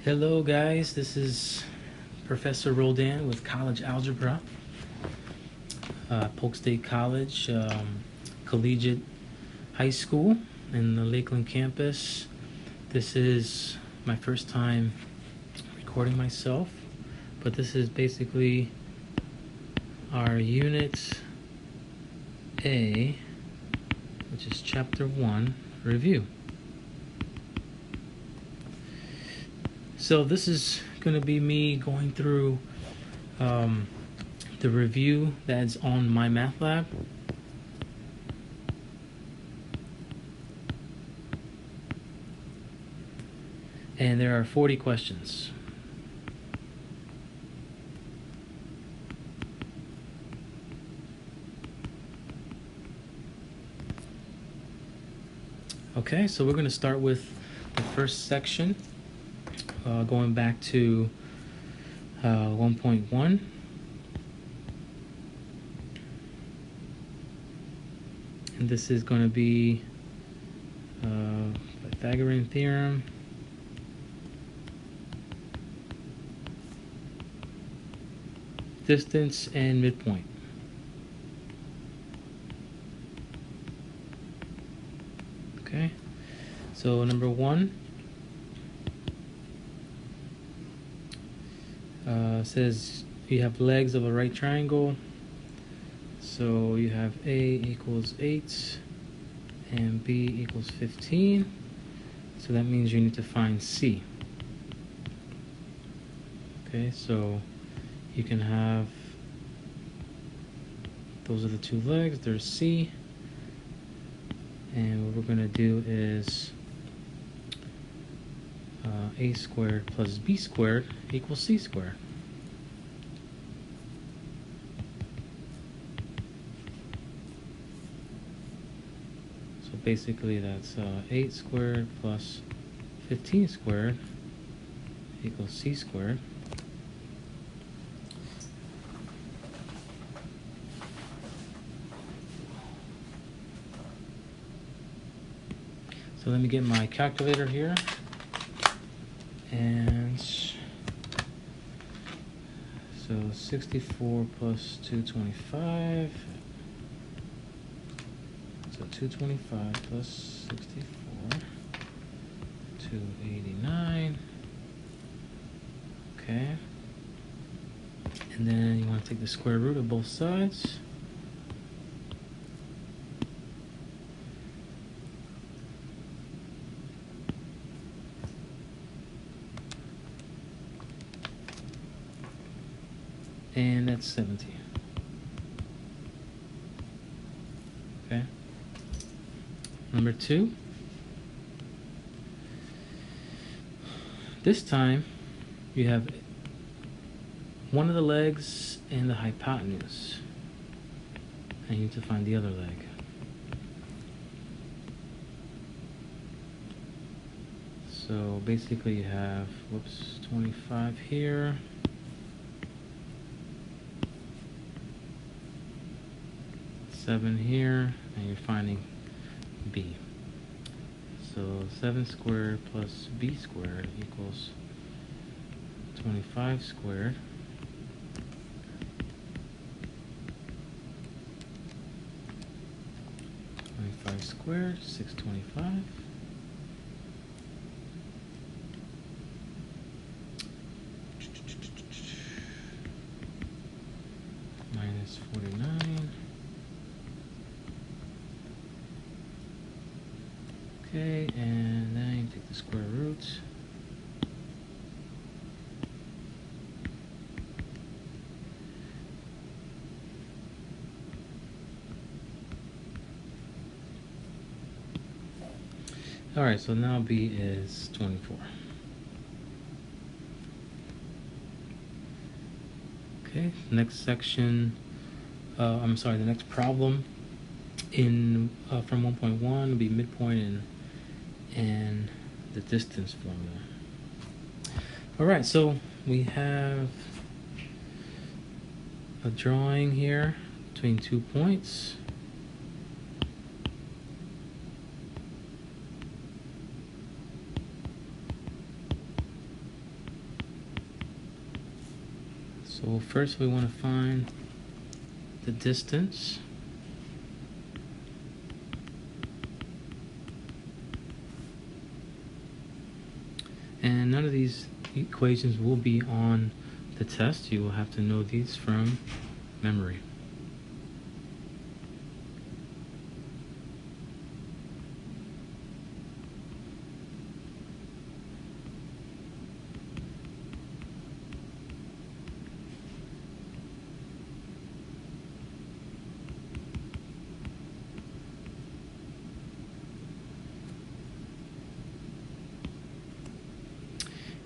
Hello guys, this is Professor Roldan with College Algebra, Polk State College, Collegiate High School in the Lakeland campus. This is my first time recording myself, but this is basically our Unit A, which is Chapter 1, Review. So this is going to be me going through the review that's on my math lab. And there are 40 questions. Okay, so we're going to start with the first section. Going back to 1.1. And this is going to be Pythagorean theorem. Distance and midpoint. Okay, so number 1. Says you have legs of a right triangle, so you have A equals 8 and B equals 15, so that means you need to find C. Okay, so you can have, those are the two legs, there's C, and what we're going to do is A squared plus B squared equals C squared. So basically that's 8 squared plus 15 squared equals C squared. So let me get my calculator here. And so 64 plus 225. So 225 plus 64, 289. Okay. And then you want to take the square root of both sides. And that's 17. Okay. Number 2. This time you have one of the legs and the hypotenuse, and you need to find the other leg. So basically you have, 25 here. Here, and you're finding B. So 7 squared plus B squared equals 25 squared. Squared, 625. Minus 49. Okay, and then you take the square root. Alright, so now B is 24. Okay, next section, the next problem in from 1.1 will be midpoint and the distance formula. Alright, so we have a drawing here between 2 points. So first we want to find the distance. And none of these equations will be on the test. You will have to know these from memory.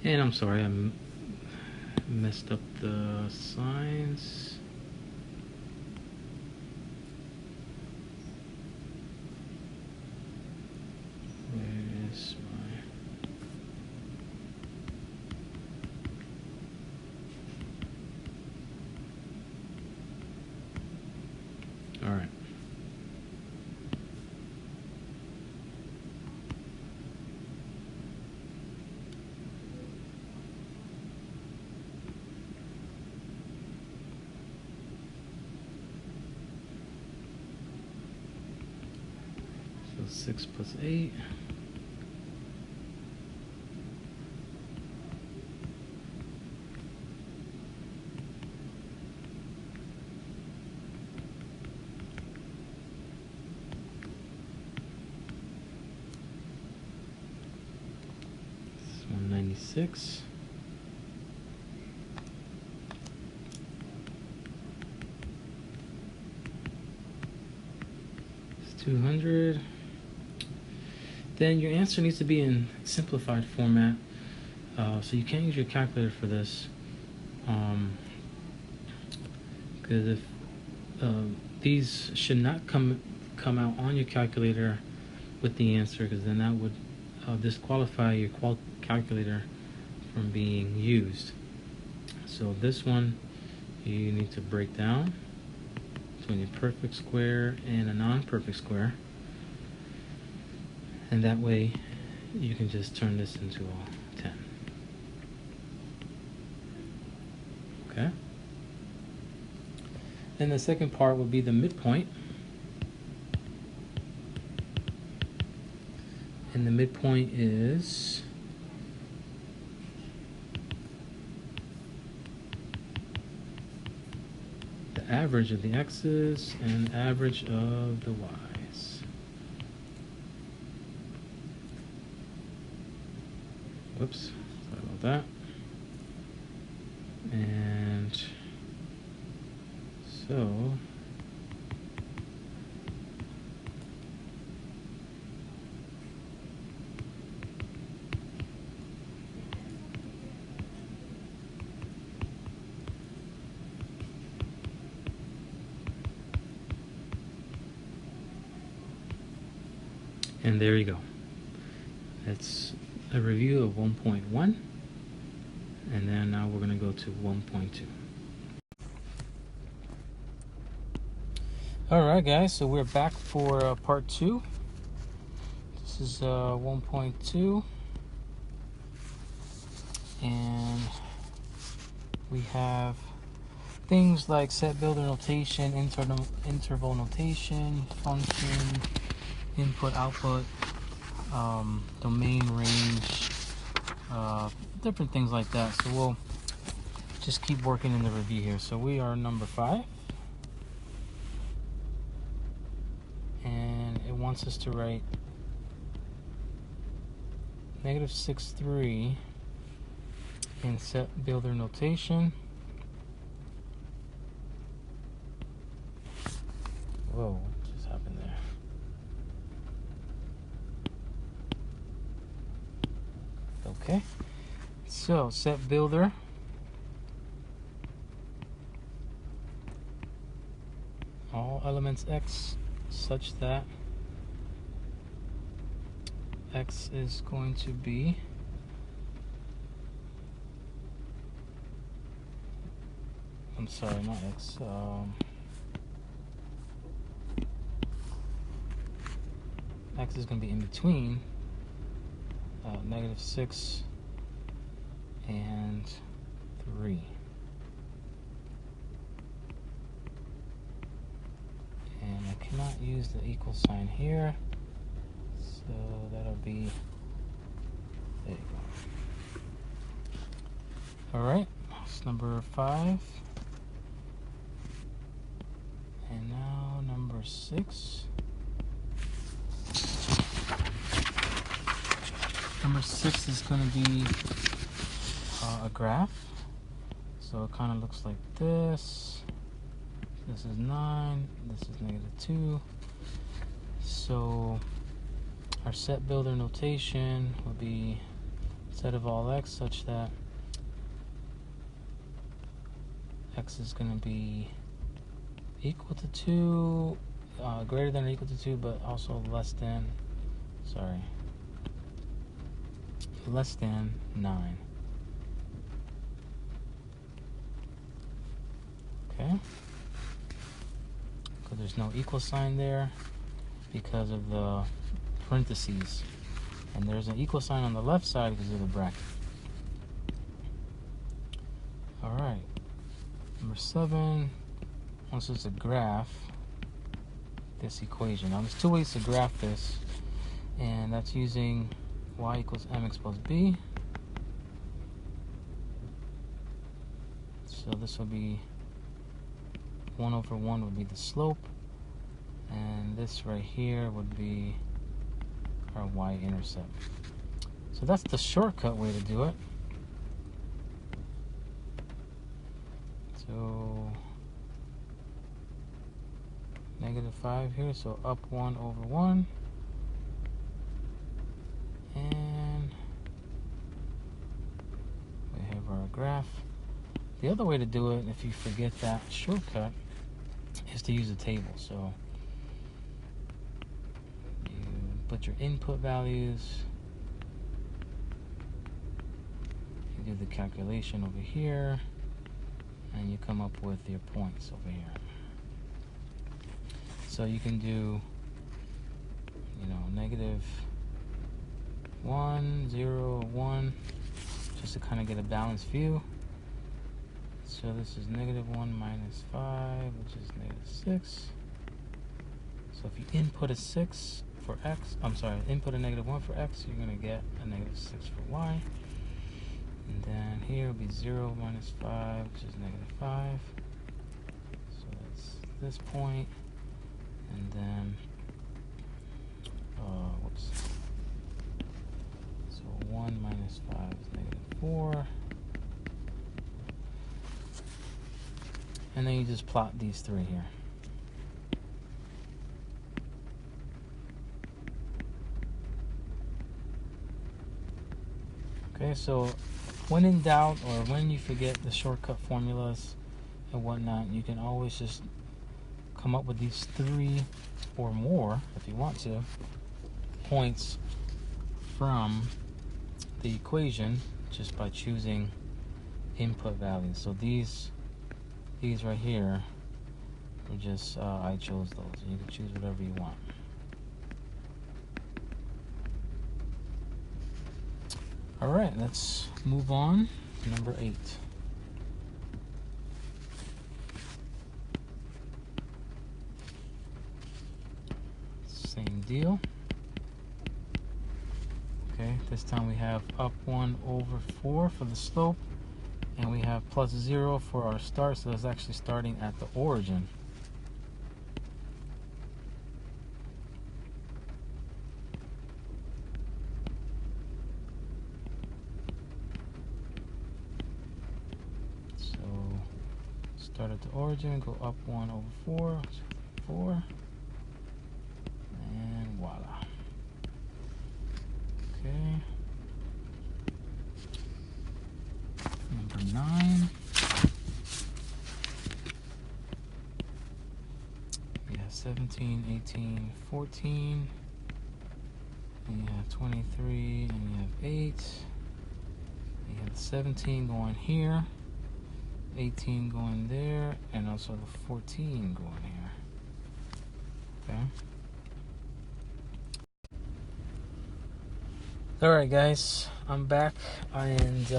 And I'm sorry, I messed up the signs. Where is my... All right. So 6 plus 8. This is 196. It's 200. Then your answer needs to be in simplified format, so you can't use your calculator for this, because if these should not come out on your calculator with the answer, because then that would disqualify your calculator from being used. So this one you need to break down between a perfect square and a non-perfect square. And that way you can just turn this into a 10. Okay? And the second part would be the midpoint. And the midpoint is the average of the x's and the average of the y's. Whoops, sorry about that. And so and there you go. That's a review of 1.1, and then now we're going to go to 1.2. Alright guys, so we're back for part 2. This is 1.2, and we have things like set builder notation, interval notation, function, input output, domain range, different things like that. So we'll just keep working in the review here. So we are number 5, and it wants us to write -6,3 in set builder notation. Whoa, what just happened there? Okay, so set builder, all elements x such that x is going to be I'm sorry, not x, x is going to be in between -6 and 3. I cannot use the equal sign here, so that'll be, there you go. Alright, that's number 5. And now number 6. Number 6 is going to be a graph. So it kind of looks like this. This is 9. This is -2. So our set builder notation will be set of all x such that x is going to be equal to 2, greater than or equal to 2, but also less than 9. Okay, so there's no equal sign there because of the parentheses, and there's an equal sign on the left side because of the bracket. Alright, number 7, once it's a graph, this equation. Now there's 2 ways to graph this, and that's using y equals mx plus b. So this will be 1/1 would be the slope, and this right here would be our y-intercept. So that's the shortcut way to do it. So -5 here, so up 1/1, and we have our graph. The other way to do it, if you forget that shortcut, is to use a table. So you put your input values, you do the calculation over here, and you come up with your points over here. So you can do, -1, 0, 1, just to kind of get a balanced view. So this is -1 minus 5, which is -6. So if you input a 6 for x, input a -1 for x, you're going to get a -6 for y. And then here will be 0 minus 5, which is -5. So that's this point. And then, so 1 minus 5 is -4. And then you just plot these 3 here. Okay, so when in doubt or when you forget the shortcut formulas and whatnot, you can always just come up with these 3 or more, if you want to, points from the equation just by choosing input values. So these right here are just, I chose those. You can choose whatever you want. Alright, let's move on to number 8. Same deal. Okay, this time we have up 1/4 for the slope, and we have +0 for our start, so that's actually starting at the origin. So start at the origin, go up 1/4, 4, and voila. Okay. Number 9. You have 17, 18, 14. And you have 23, and you have 8. You have 17 going here, 18 going there, and also the 14 going here. Okay. Alright guys, I'm back, and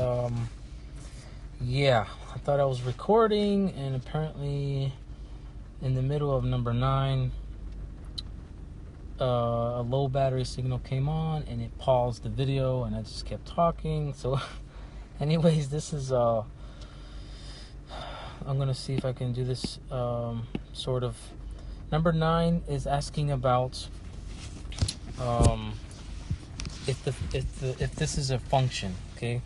yeah, I thought I was recording, and apparently in the middle of number 9 a low battery signal came on and it paused the video, and I just kept talking. So anyways, this is I'm gonna see if I can do this sort of. Number 9 is asking about if this is a function, okay?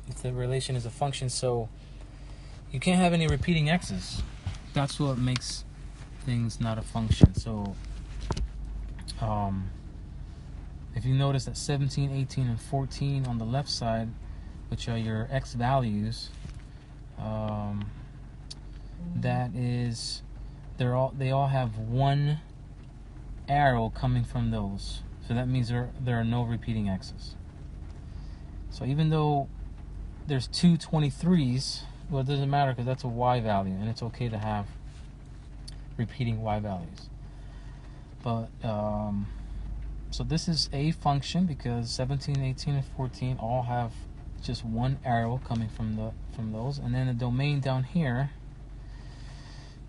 If the relation is a function, so you can't have any repeating x's. That's what makes things not a function. So if you notice that 17, 18, and 14 on the left side, which are your x values, that is, they all have one arrow coming from those. So that means there are no repeating x's. So even though there's two 23s, well, it doesn't matter because that's a y value, and it's okay to have repeating y values. But so this is a function because 17, 18, and 14 all have just one arrow coming from those, and then the domain down here,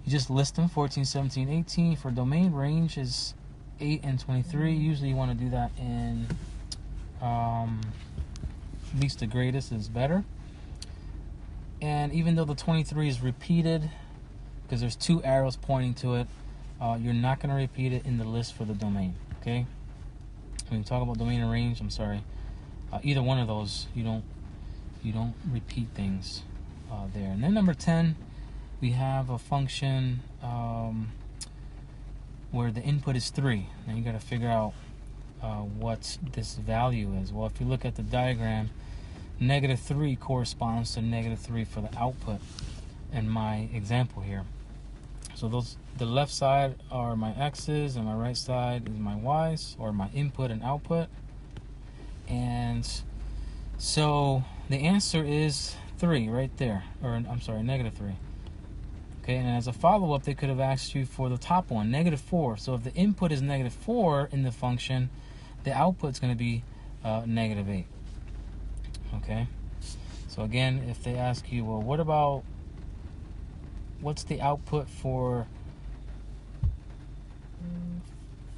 you just list them: 14, 17, 18. For domain, range is 8 and 23. Usually you want to do that in least to greatest is better. And even though the 23 is repeated, because there's two arrows pointing to it, you're not going to repeat it in the list for the domain. Okay? When you talk about domain and range, I'm sorry, either one of those, you don't repeat things there. And then number 10, we have a function where the input is 3. Now you got to figure out what this value is. Well, if you look at the diagram, -3 corresponds to -3 for the output in my example here. So the left side are my x's and my right side is my y's, or my input and output. And so the answer is 3 right there, or I'm sorry, -3. Okay, and as a follow-up, they could have asked you for the top one, -4. So if the input is -4 in the function, the output's going to be -8. Okay, so again, if they ask you, well, what's the output for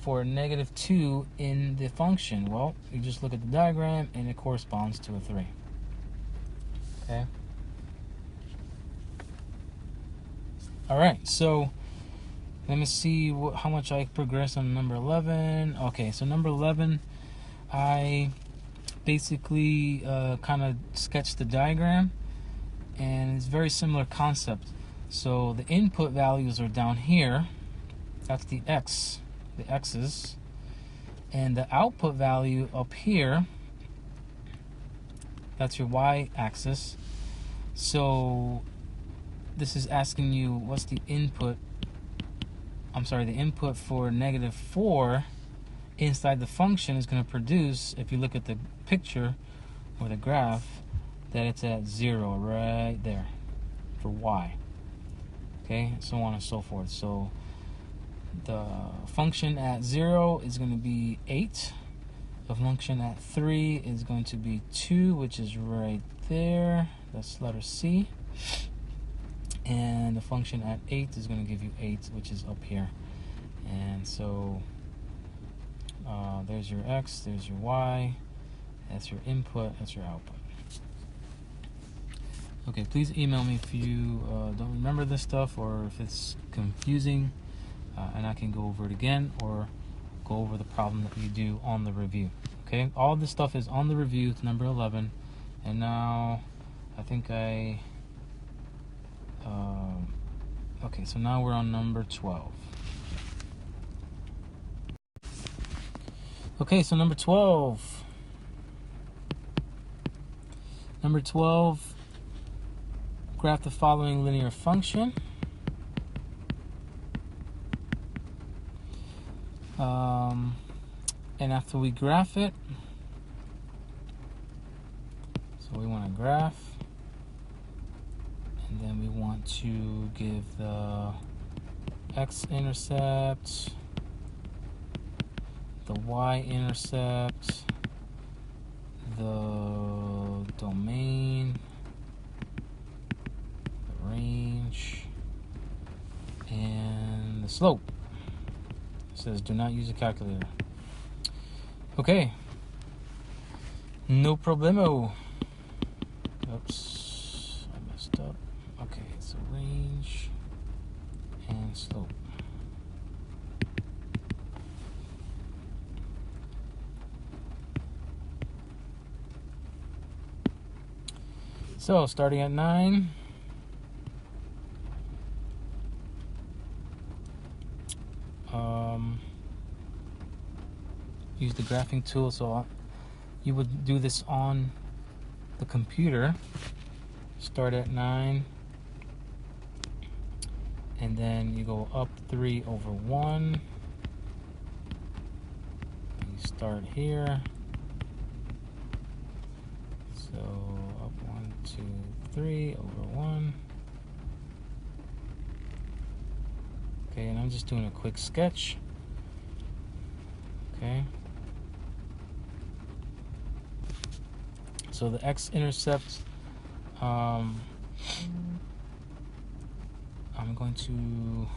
-2 in the function? Well, you just look at the diagram and it corresponds to a 3. Okay. All right, so let me see how much I progress on number 11. Okay, so number 11, I basically kind of sketched the diagram, and it's a very similar concept. So the input values are down here. That's the x's, and the output value up here, that's your y-axis. So this is asking you what's the input. I'm sorry, the input for -4 inside the function is going to produce, if you look at the picture or the graph, that it's at 0 right there for y. Okay, so on and so forth. So the function at 0 is going to be 8. The function at 3 is going to be 2, which is right there. That's letter C. And the function at 8 is going to give you 8, which is up here. And so there's your x, there's your y, that's your input, that's your output. Okay, please email me if you don't remember this stuff, or if it's confusing, and I can go over it again, or go over the problem that you do on the review. Okay, all this stuff is on the review. It's number 11, and now I think okay, so now we're on number 12. Okay, so number 12. Number 12, graph the following linear function. And after we graph it, so we want to graph, and then we want to give the x-intercept, the y-intercept, the domain, the range, and the slope. It says do not use a calculator. Okay. No problemo. Oops, I messed up. Okay, so range and slope. So starting at 9. Use the graphing tool. So you would do this on the computer. Start at 9. And then you go up 3 over 1. You start here. So up 1, 2, 3 over 1. Okay, and I'm just doing a quick sketch. Okay. So the x-intercept, I'm going to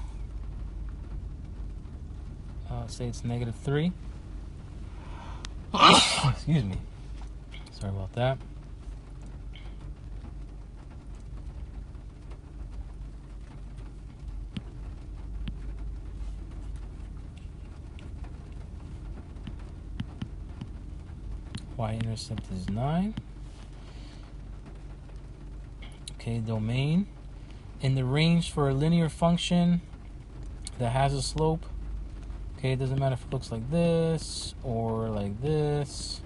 say it's -3. Excuse me. Sorry about that. Y-intercept is 9. Okay, domain. In the range for a linear function that has a slope, okay, it doesn't matter if it looks like this or like this,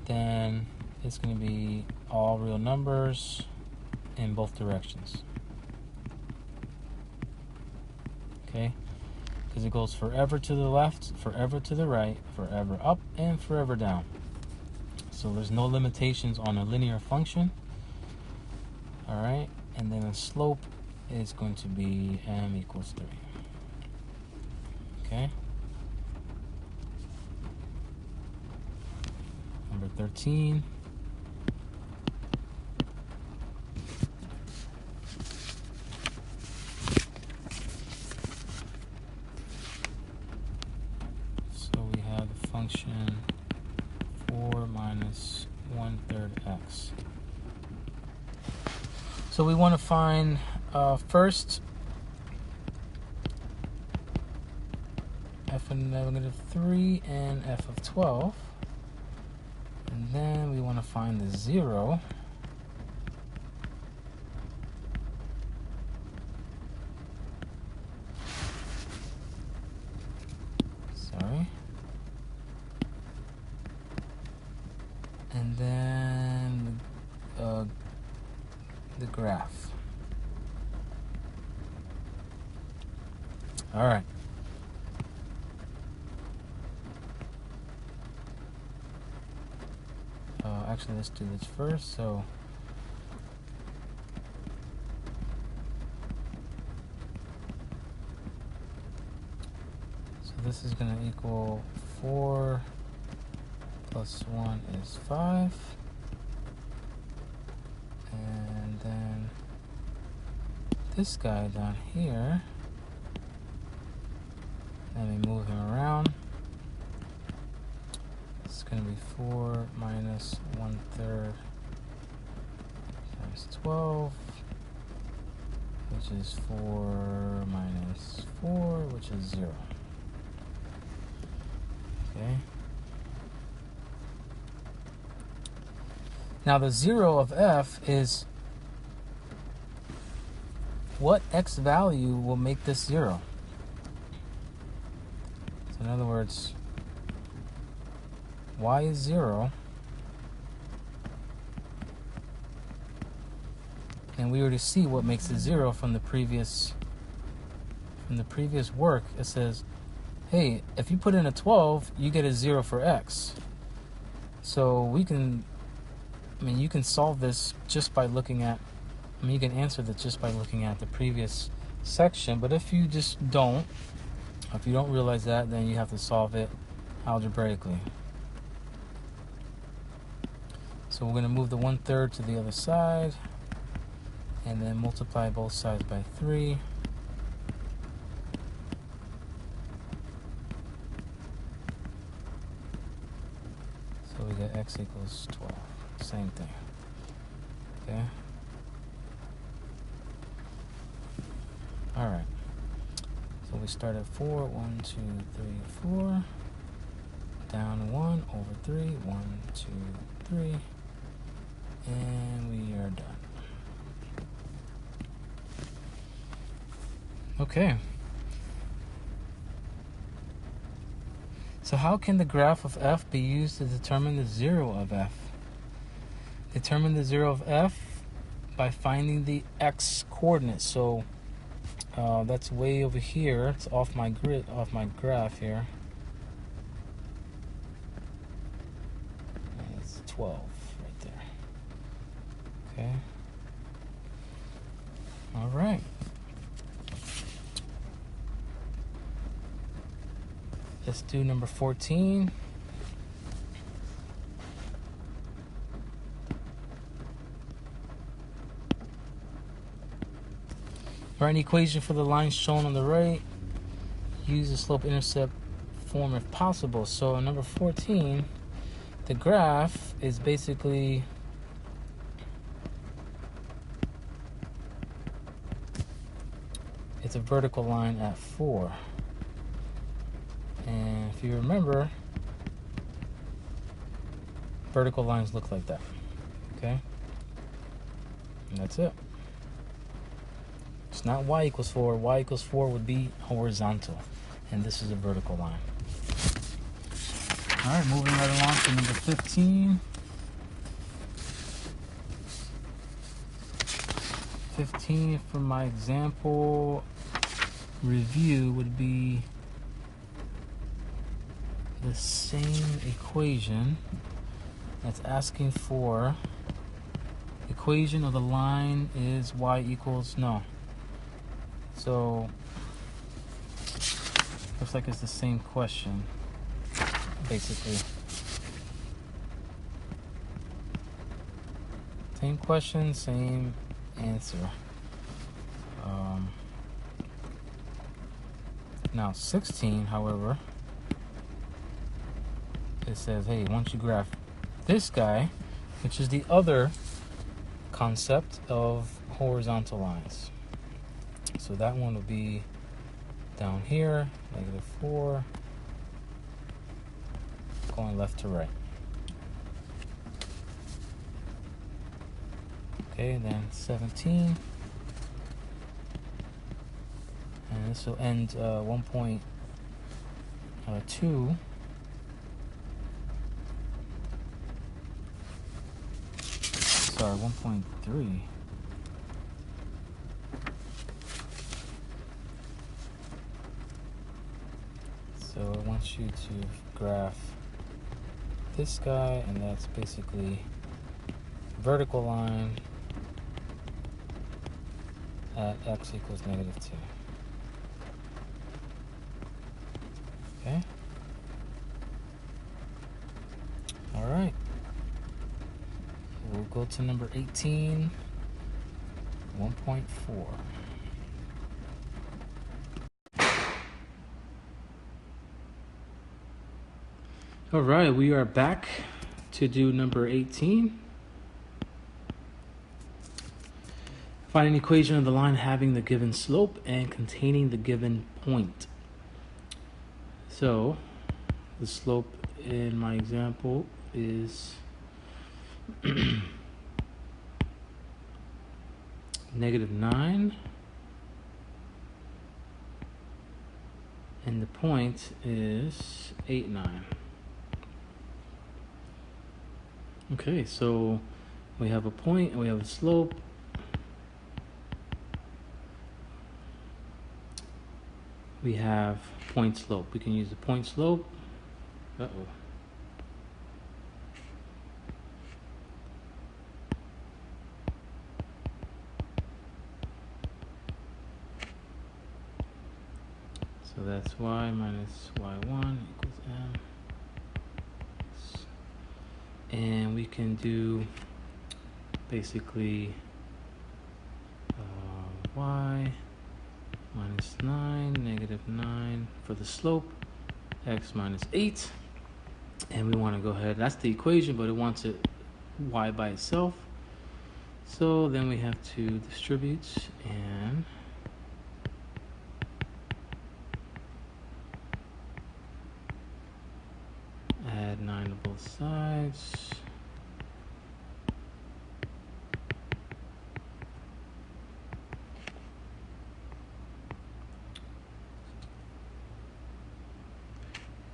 then it's going to be all real numbers in both directions. Okay, because it goes forever to the left, forever to the right, forever up, and forever down. So there's no limitations on a linear function. All right, and then the slope is going to be m equals 3. Okay. Number 13. So we have the function 4 minus 1/3 x. So we want to find first f of -3 and f of 12. And then we want to find the 0. Sorry. And then the graph. All right. Actually, let's do this first. So this is going to equal 4 plus 1 is 5. And then this guy down here, let me move him around. It's going to be 4 minus 1/3 times 12, which is 4 minus 4, which is 0. Okay. Now the 0 of f is what x value will make this 0. So in other words, y is 0, and we already see what makes it 0 from the previous work. It says, hey, if you put in a 12, you get a 0 for x. So we can, you can solve this just by looking at, you can answer this just by looking at the previous section. But if you just don't, if you don't realize that, then you have to solve it algebraically. So we're going to move the 1/3 to the other side, and then multiply both sides by 3. x equals 12. Same thing. Okay. All right. So we start at 4. 1, 2, 3, 4. Down 1 over 3. 1, 2, 3. And we are done. Okay. So how can the graph of f be used to determine the zero of f? Determine the zero of f by finding the x coordinates. So that's way over here. It's off my grid, off my graph here. And it's 12 right there. Okay. All right. Let's do number 14. Write an equation for the line shown on the right. Use the slope-intercept form if possible. So number 14, the graph is basically it's a vertical line at 4. And if you remember, vertical lines look like that. Okay? And that's it. It's not y equals 4. Y equals 4 would be horizontal. And this is a vertical line. All right, moving right along to number 15. 15 for my example review would be the same equation that's asking for equation of the line is y equals no. So looks like it's the same question basically. Same question, same answer. Now 16, however, it says, hey, once you graph this guy, which is the other concept of horizontal lines. So that one will be down here, -4, going left to right. Okay, then 17. And this will end 1.2. Sorry, 1.3. So I want you to graph this guy, and that's basically vertical line at x equals -2. Okay. All right. We'll go to number 18, 1.4. All right, we are back to do number 18. Find an equation of the line having the given slope and containing the given point. So the slope in my example is -9, and the point is 8, 9. Okay, so we have a point and we have a slope. We have point slope. We can use the point slope. Uh-oh. So that's y minus y1 equals m. And we can do basically y minus 9, -9 for the slope, x minus 8. And we want to go ahead, that's the equation, but it wants it y by itself. So then we have to distribute and add 9 to both sides.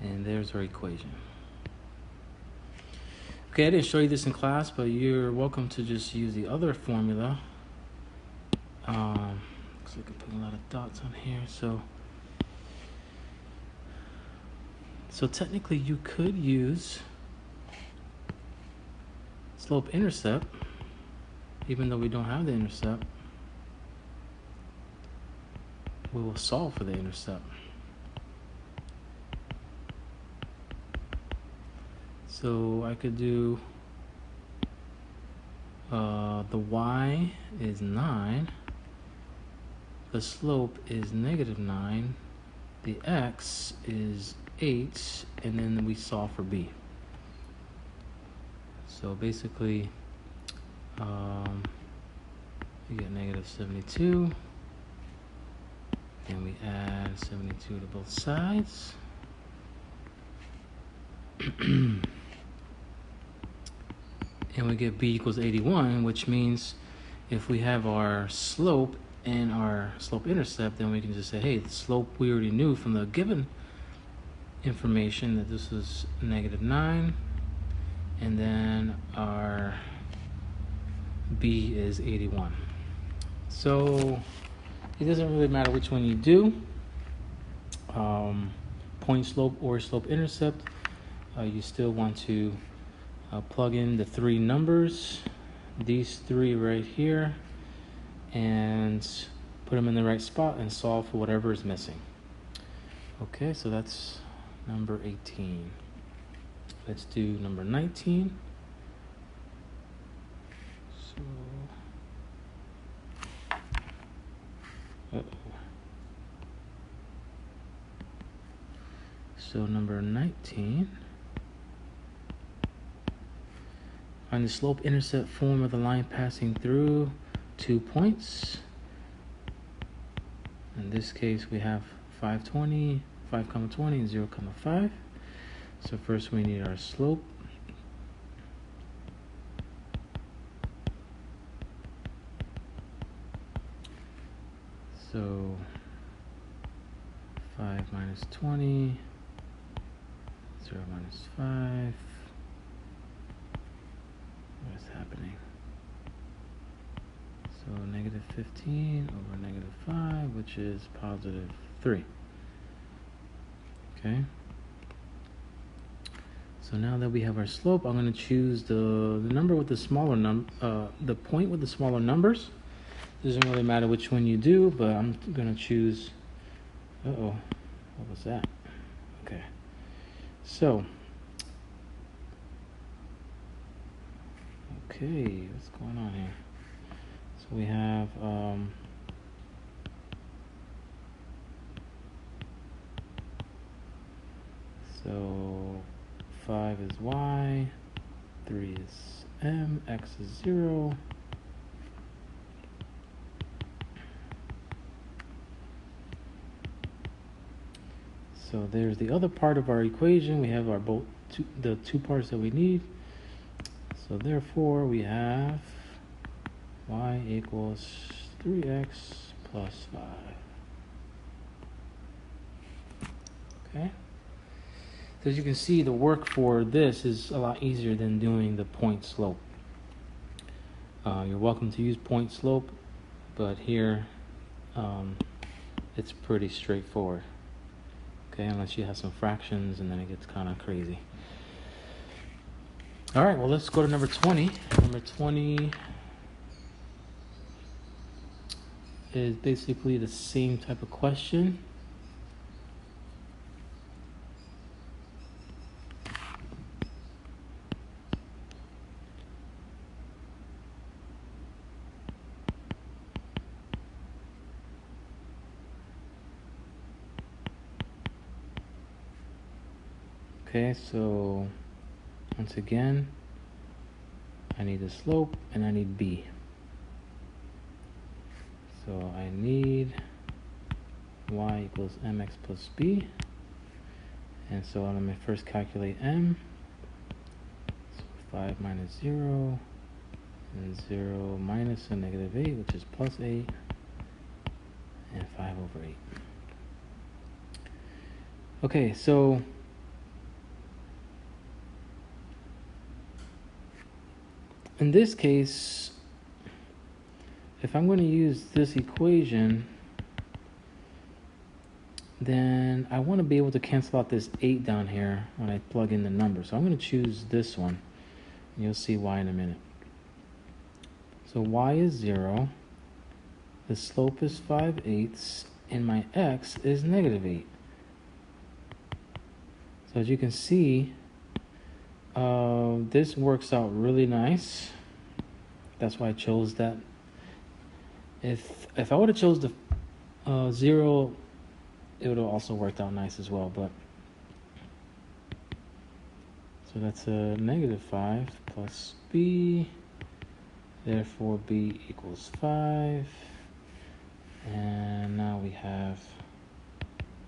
And there's our equation. Okay, I didn't show you this in class, but you're welcome to just use the other formula. Looks like I'm putting a lot of dots on here. So technically you could use slope-intercept, even though we don't have the intercept. We will solve for the intercept. So I could do the y is 9, the slope is -9, the x is 8, and then we solve for b. So basically, we get -72, and we add 72 to both sides. And we get b equals 81, which means if we have our slope and our slope-intercept, then we can just say, hey, the slope we already knew from the given information that this is -9, and then our b is 81. So it doesn't really matter which one you do, point slope or slope-intercept. You still want to plug in the 3 numbers, these 3 right here, and put them in the right spot and solve for whatever is missing. Okay, so that's number 18. Let's do number 19. So, so number 19. Find the slope-intercept form of the line passing through 2 points. In this case, we have 520, 5,20, and 0,5. So first we need our slope. So 5 minus 20, 0 minus 5. What is happening? So -15 over -5, which is +3. Okay. So now that we have our slope, I'm going to choose the number with the smaller the point with the smaller numbers. Doesn't really matter which one you do, but I'm going to choose. What was that? Okay. So. Okay, what's going on here? So we have so 5 is y, 3 is m, x is 0. So there's the other part of our equation. We have our the two parts that we need. So therefore we have y equals 3x plus 5. Okay. So as you can see, the work for this is a lot easier than doing the point slope. You're welcome to use point slope, but here it's pretty straightforward. Okay, unless you have some fractions, and then it gets kind of crazy. All right, well, let's go to number 20. Number 20 is basically the same type of question. Okay, so once again, I need the slope and I need b. So I need y equals mx plus b. And so let me first calculate m. So 5 minus 0, and 0 minus a negative 8, which is plus 8, and 5 over 8. Okay, so in this case, if I'm going to use this equation, then I want to be able to cancel out this 8 down here when I plug in the number. So I'm going to choose this one, and you'll see why in a minute. So y is 0, the slope is 5/8, and my x is negative 8. So as you can see, this works out really nice. That's why I chose that. If I would have chose the 0, it would have also worked out nice as well. But so that's a negative 5 plus b. Therefore, b equals 5. And now we have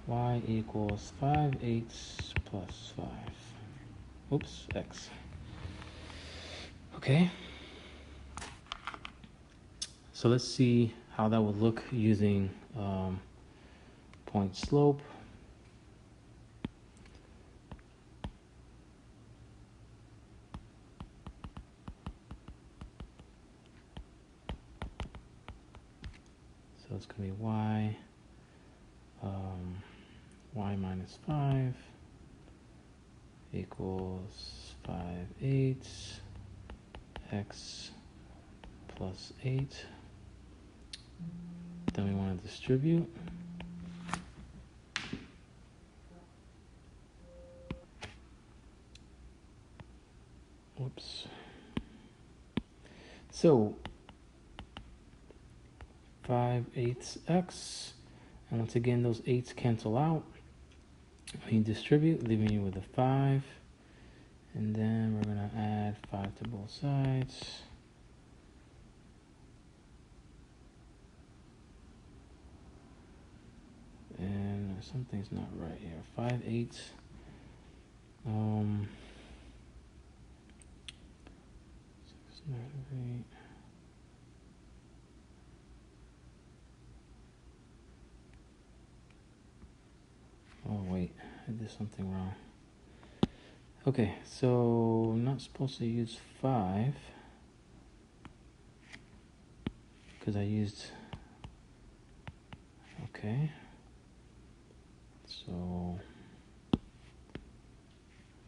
y equals 5/8 plus 5. Oops, x. Okay. So let's see how that would look using point slope. So it's going to be y minus 5 equals 5/8 x plus 8. Then we want to distribute. Whoops. So 5/8 x, and once again those 8's cancel out. When you distribute, leaving you with a 5, and then we're going to add 5 to both sides. And something's not right here. 5/8. 6 negative 8. Oh wait, I did something wrong. Okay, so I'm not supposed to use 5 because I used, okay, so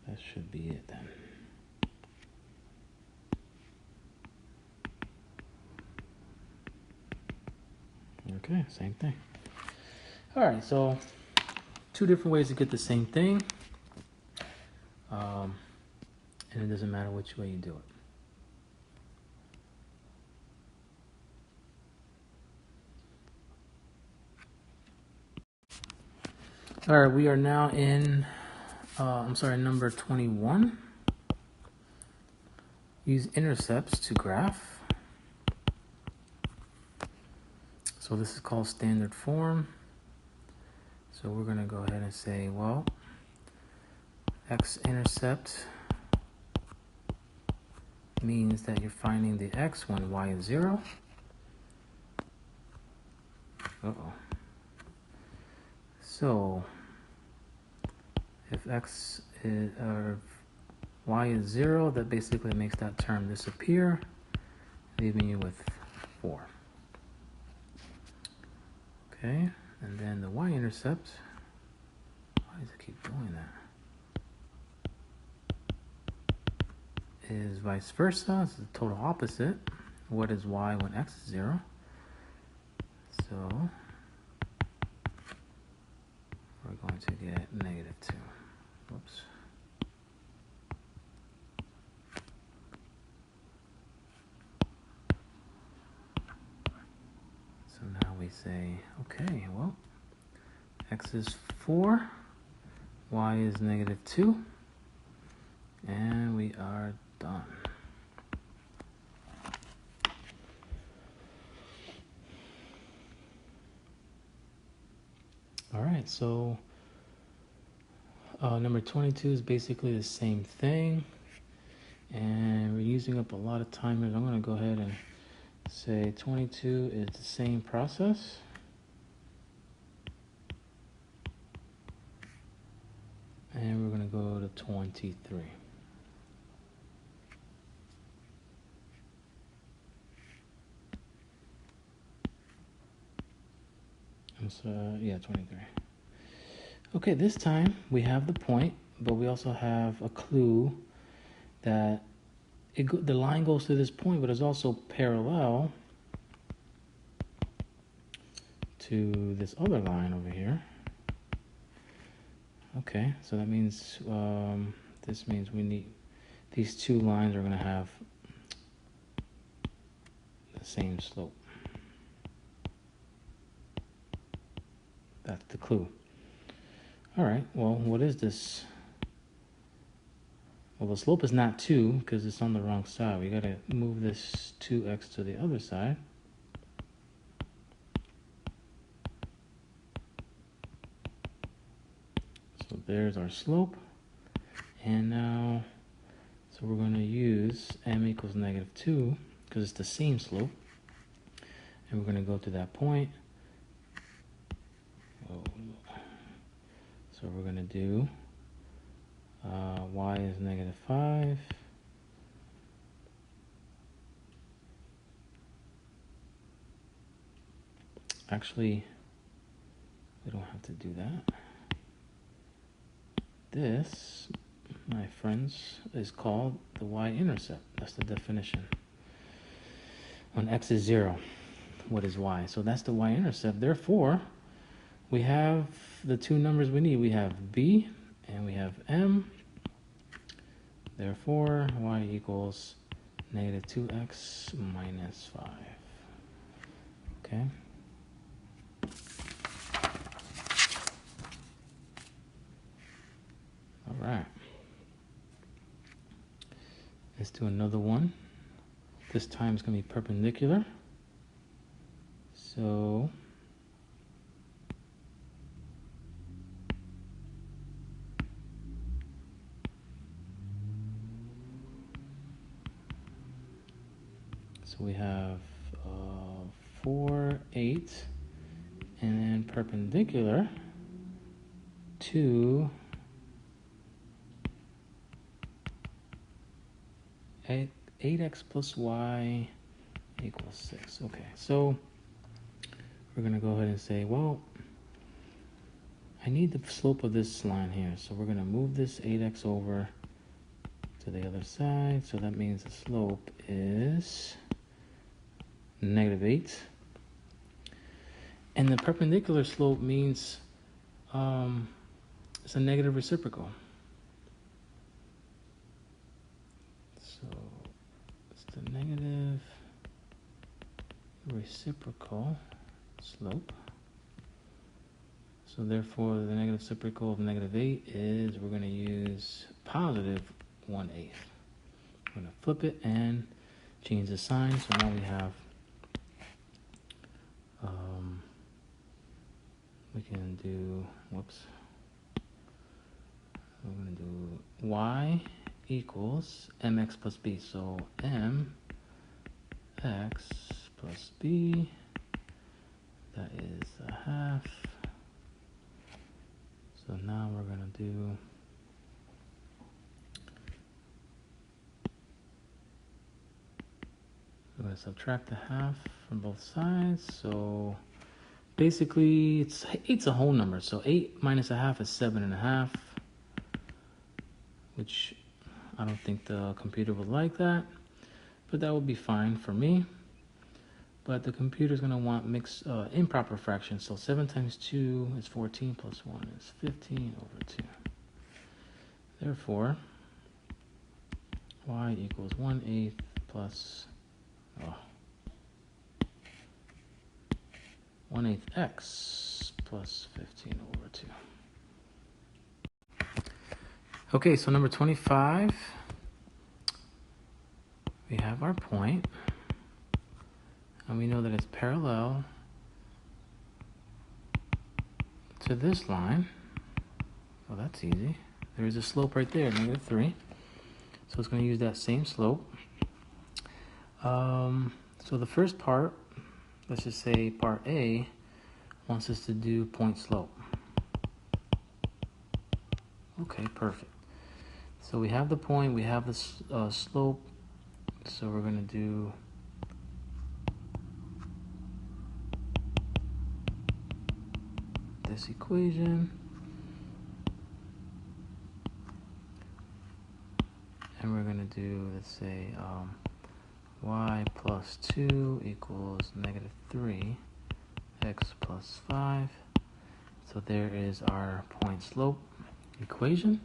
that should be it then. Okay, same thing. All right, so 2 different ways to get the same thing, and it doesn't matter which way you do it. All right, we are now in, number 21. Use intercepts to graph. So this is called standard form. So we're going to go ahead and say, well, x-intercept means that you're finding the x when y is 0. Uh-oh. So if x is, or y is 0, that basically makes that term disappear, leaving you with 4. Okay, and then the y-intercept, why does it keep doing that? Is vice versa, it's the total opposite. What is y when x is 0? So we're going to get negative 2. Whoops. So now we say, okay, well, x is 4, y is negative 2. And we are done. All right, so number 22 is basically the same thing. And we're using up a lot of time here. I'm going to go ahead and say 22 is the same process. And we're going to go to 23. So, yeah, 23. Okay, this time we have the point, but we also have a clue that the line goes to this point, but it's also parallel to this other line over here. Okay, so that means this means we need these two lines are going to have the same slope. That's the clue. All right, well, what is this? Well, the slope is not 2 because it's on the wrong side. We got to move this 2x to the other side. So there's our slope. And now, so we're going to use m equals -2 because it's the same slope. And we're going to go to that point. So we're going to do y is -5. Actually, we don't have to do that. This, my friends, is called the y-intercept. That's the definition. When x is 0, what is y? So that's the y-intercept. Therefore, we have the two numbers we need. We have b and we have m. Therefore, y equals -2x minus 5. Okay. All right. Let's do another one. This time it's going to be perpendicular. So we have 4, 8, and then perpendicular to 8x plus y equals 6. Okay, so we're going to go ahead and say, well, I need the slope of this line here. So we're going to move this 8x over to the other side. So that means the slope is -8. And the perpendicular slope means it's a negative reciprocal. So it's the negative reciprocal slope. So therefore, the negative reciprocal of -8 is we're going to use positive 1/8. We're going to flip it and change the sign. So now we have we can do, whoops, we're going to do y equals mx plus b. So mx plus b, that is a half. So now we're going to do we're going to subtract the half from both sides. So basically, it's a whole number. So 8 minus a half is 7.5, which I don't think the computer would like that, but that would be fine for me. But the computer's going to want mixed improper fractions. So 7 times 2 is 14 plus 1 is 15 over 2. Therefore, y equals 1/8 plus 1/8 x plus 15 over 2. Okay, so number 25, we have our point, and we know that it's parallel to this line. Well, that's easy. There is a slope right there, -3. So it's going to use that same slope. So the first part, let's just say part A, wants us to do point slope. Okay, perfect. So we have the point, we have the slope. So we're going to do this equation. And we're going to do, let's say, y plus 2 equals -3, x plus 5. So there is our point slope equation.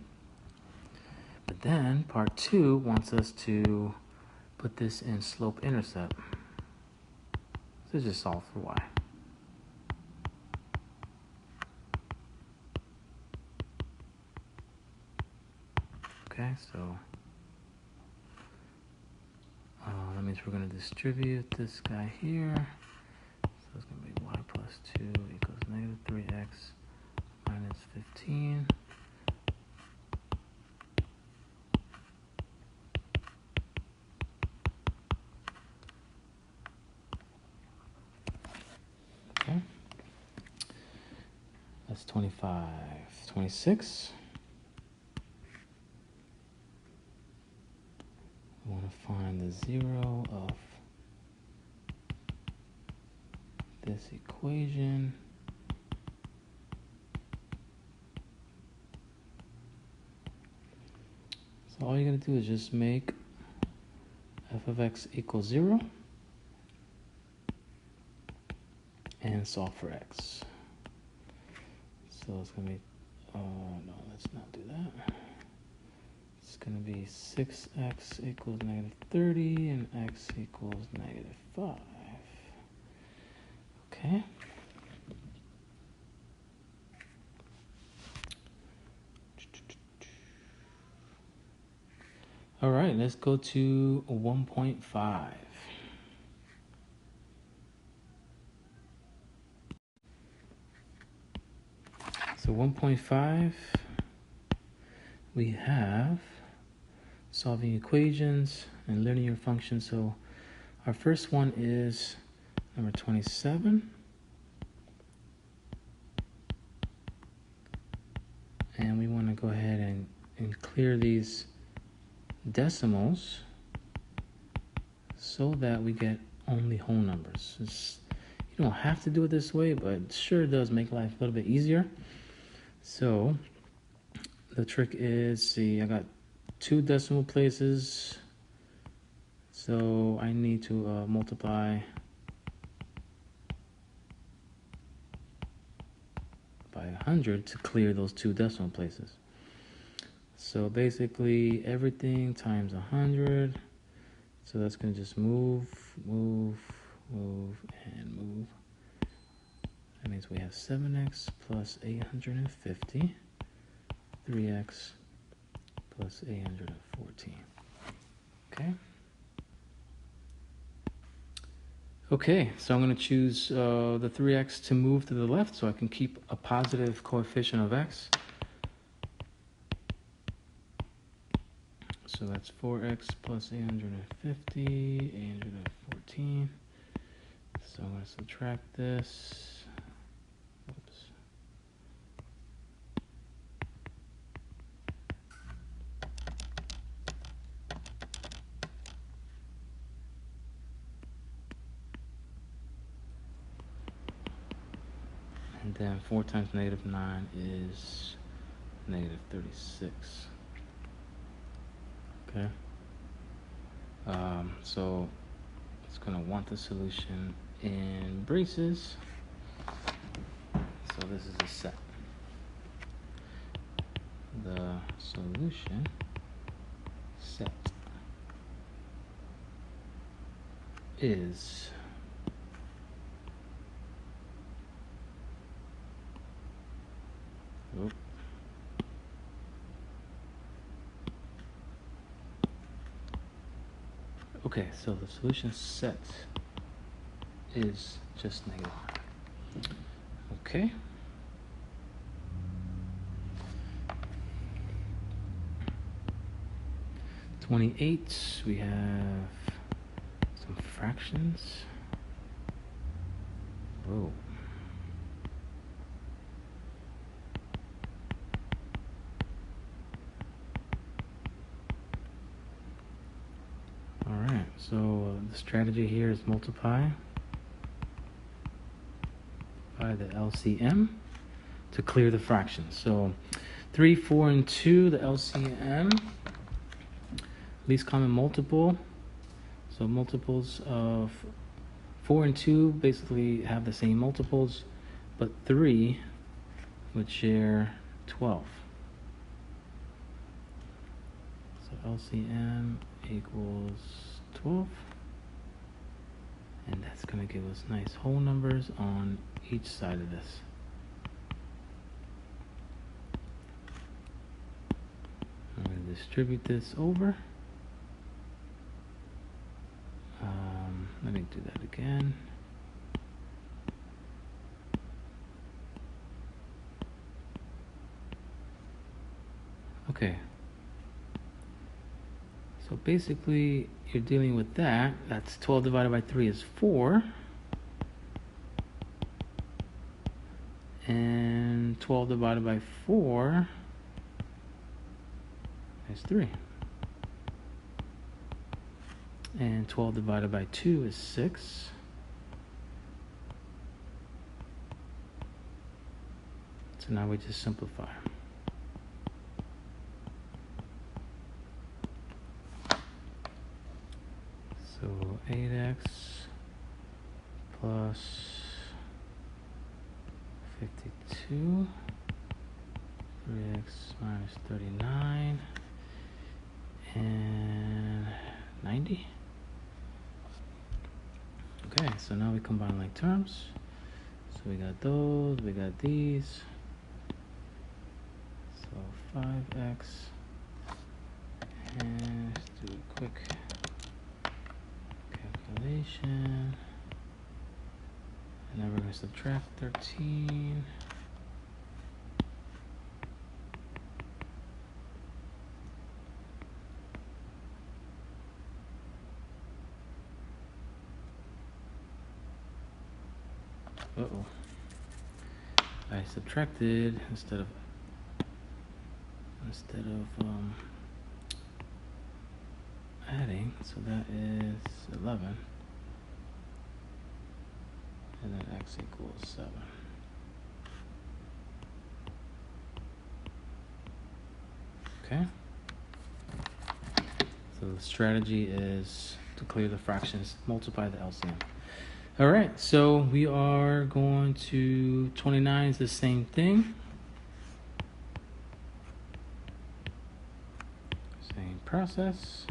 But then part 2 wants us to put this in slope intercept. So just solve for y. Okay, so that means we're going to distribute this guy here. So it's going to be y plus 2 equals -3x minus 15. Okay. That's 25. 26. We want to find the 0 of this equation. So all you're going to do is just make f of x equals 0 and solve for x. So it's going to be, no, let's not do that. It's going to be 6x equals -30 and x equals -5. Okay. All right, let's go to 1.5. So 1.5, we have solving equations and linear functions. So our first one is number 27. And we want to go ahead and clear these decimals so that we get only whole numbers. You don't have to do it this way, but it sure does make life a little bit easier. So the trick is, see, I got 2 decimal places, so I need to multiply by 100 to clear those 2 decimal places. So basically everything times 100. So that's going to just move, and move. That means we have 7x plus 850, 3x plus 814. Okay. Okay, so I'm going to choose the 3x to move to the left so I can keep a positive coefficient of x. So that's 4x plus 850, 814. So I'm going to subtract this. Oops. And then 4 times -9 is -36. Okay. So it's going to want the solution in braces. So this is a set. The solution set is Okay, so the solution set is just negative. Okay. (28), we have some fractions. Whoa. All right, so the strategy here is multiply by the LCM to clear the fractions. So 3, 4, and 2, the LCM, least common multiple. So multiples of 4 and 2 basically have the same multiples, but 3 would share 12. So LCM equals 12. And that's going to give us nice whole numbers on each side of this. I'm going to distribute this over. Let me do that again. Okay. So basically, you're dealing with that. That's 12 divided by 3 is 4. And 12 divided by 4 is 3. And 12 divided by 2 is 6. So now we just simplify. So 8x plus 52, 3x minus 39, and 90. Okay, so now we combine like terms. So we got those, we got these. So 5x, and let's do a quick calculation. And then we're going to subtract 13. Uh-oh. I subtracted instead of adding, so that is 11. And then x equals 7. Okay. So the strategy is to clear the fractions, multiply the LCM. All right, so we are going to 29 is the same thing. Same process.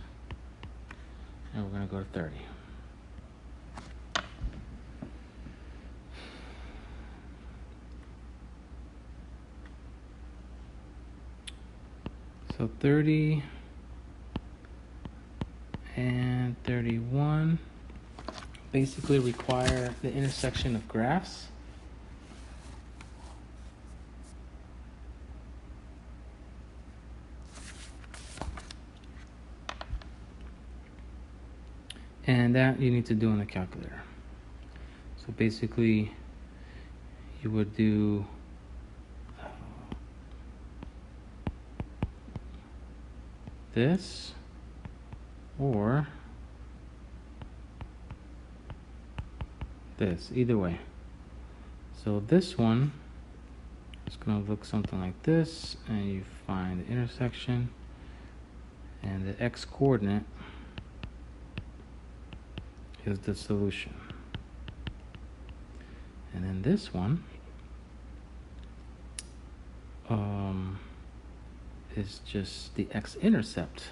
And we're going to go to 30. So 30 and 31 basically require the intersection of graphs. And that you need to do in the calculator. So basically, you would do this or this, either way. So this one is going to look something like this, and you find the intersection and the x coordinate is the solution. And then this one is just the x-intercept,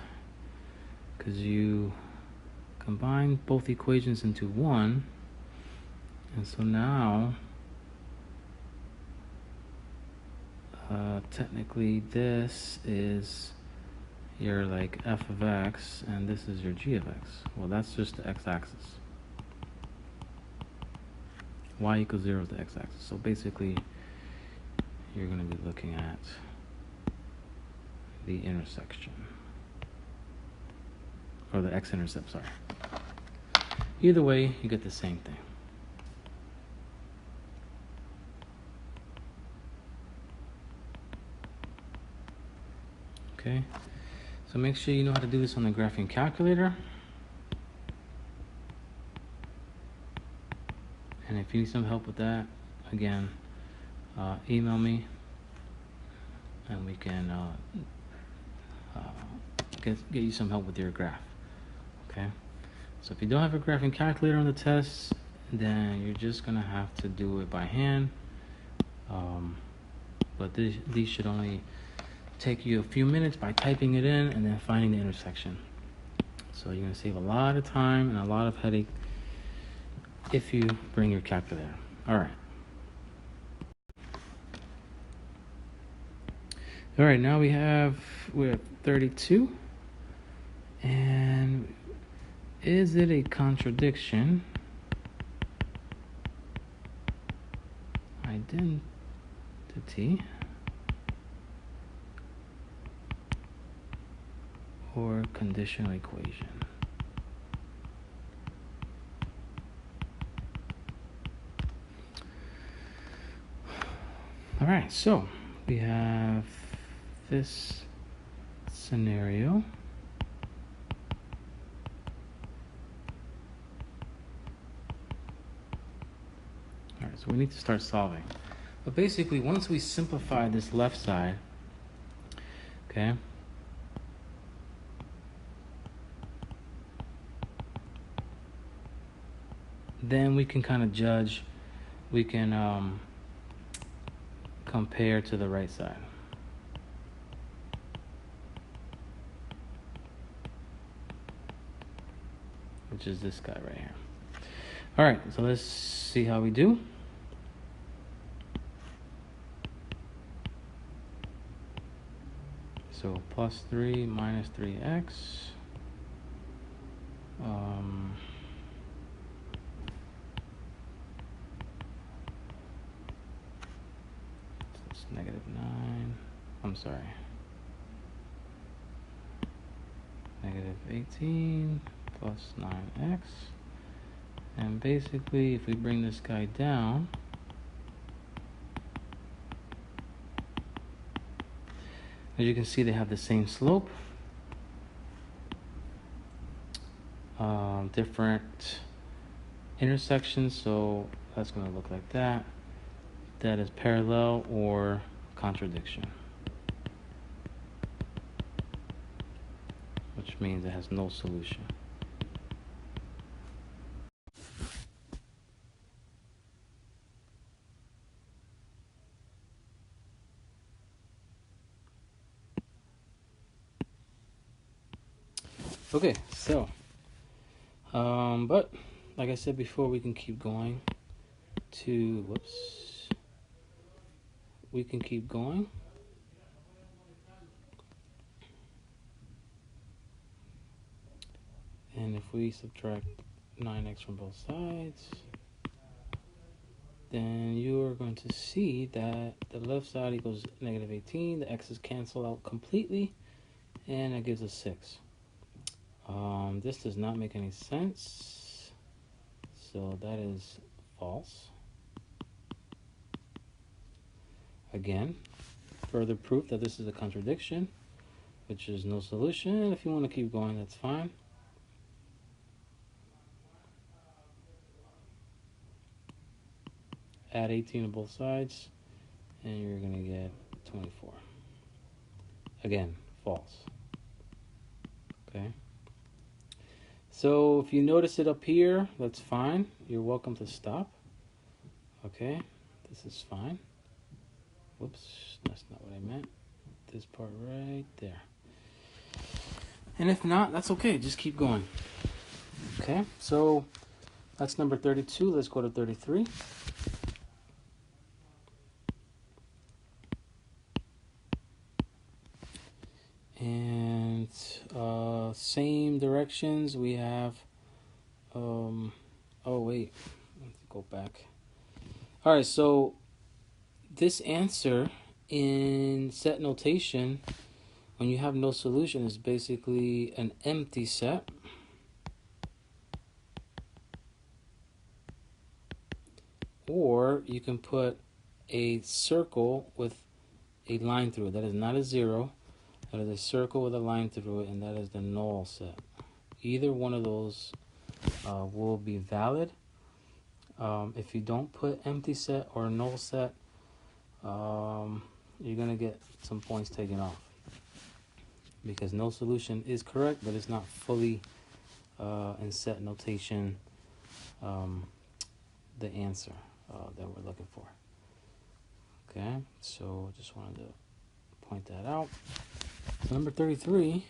because you combine both equations into one, and so now technically this is you're like f of x, and this is your g of x. Well, that's just the x-axis. Y equals 0 is the x-axis. So basically, you're going to be looking at the intersection, or the x-intercept, sorry. Either way, you get the same thing. Okay, so make sure you know how to do this on the graphing calculator. And if you need some help with that, again, email me, and we can get you some help with your graph. Okay, so if you don't have a graphing calculator on the test, then you're just gonna have to do it by hand. But these should only take you a few minutes by typing it in and then finding the intersection. So you're gonna save a lot of time and a lot of headache if you bring your calculator. All right, now we're at 32, and is it a contradiction? Identity or conditional equation? All right, so we have this scenario. All right, so we need to start solving. But basically, once we simplify this left side, okay, then we can kind of judge, we can compare to the right side. Which is this guy right here. All right, so let's see how we do. So plus 3 minus 3x. So it's negative 9. I'm sorry. Negative 18 plus 9x. And basically, if we bring this guy down, as you can see, they have the same slope. Different intersections, so that's going to look like that. That is parallel or contradiction, which means it has no solution. Okay, so, but like I said before, we can keep going to, we can keep going. And if we subtract 9x from both sides, then you are going to see that the left side equals negative 18, the x's cancel out completely, and that gives us 6. This does not make any sense, so that is false. Again, further proof that this is a contradiction, which is no solution. If you want to keep going, that's fine. Add 18 to both sides, and you're going to get 24. Again, false. Okay. So if you notice it up here, that's fine. You're welcome to stop. Okay, this is fine. Whoops, that's not what I meant. This part right there. And if not, that's okay. Just keep going. Okay, so that's number 32. Let's go to 33. And fractions, we have, oh wait, let's go back. All right, so this answer in set notation, when you have no solution, is basically an empty set. Or you can put a circle with a line through it. That is not a zero. That is a circle with a line through it, and that is the null set. Either one of those will be valid. If you don't put empty set or null set, you're going to get some points taken off. Because no solution is correct, but it's not fully in set notation the answer that we're looking for. Okay, so just wanted to point that out. So number 33.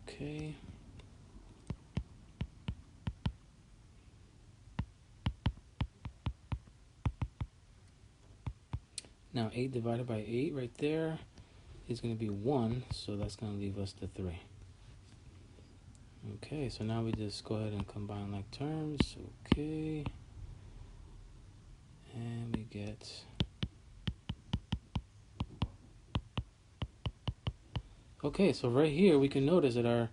Okay. Now 8 divided by 8 right there is going to be 1, so that's going to leave us the 3. Okay, so now we just go ahead and combine like terms. Okay. And we get okay, so right here we can notice that our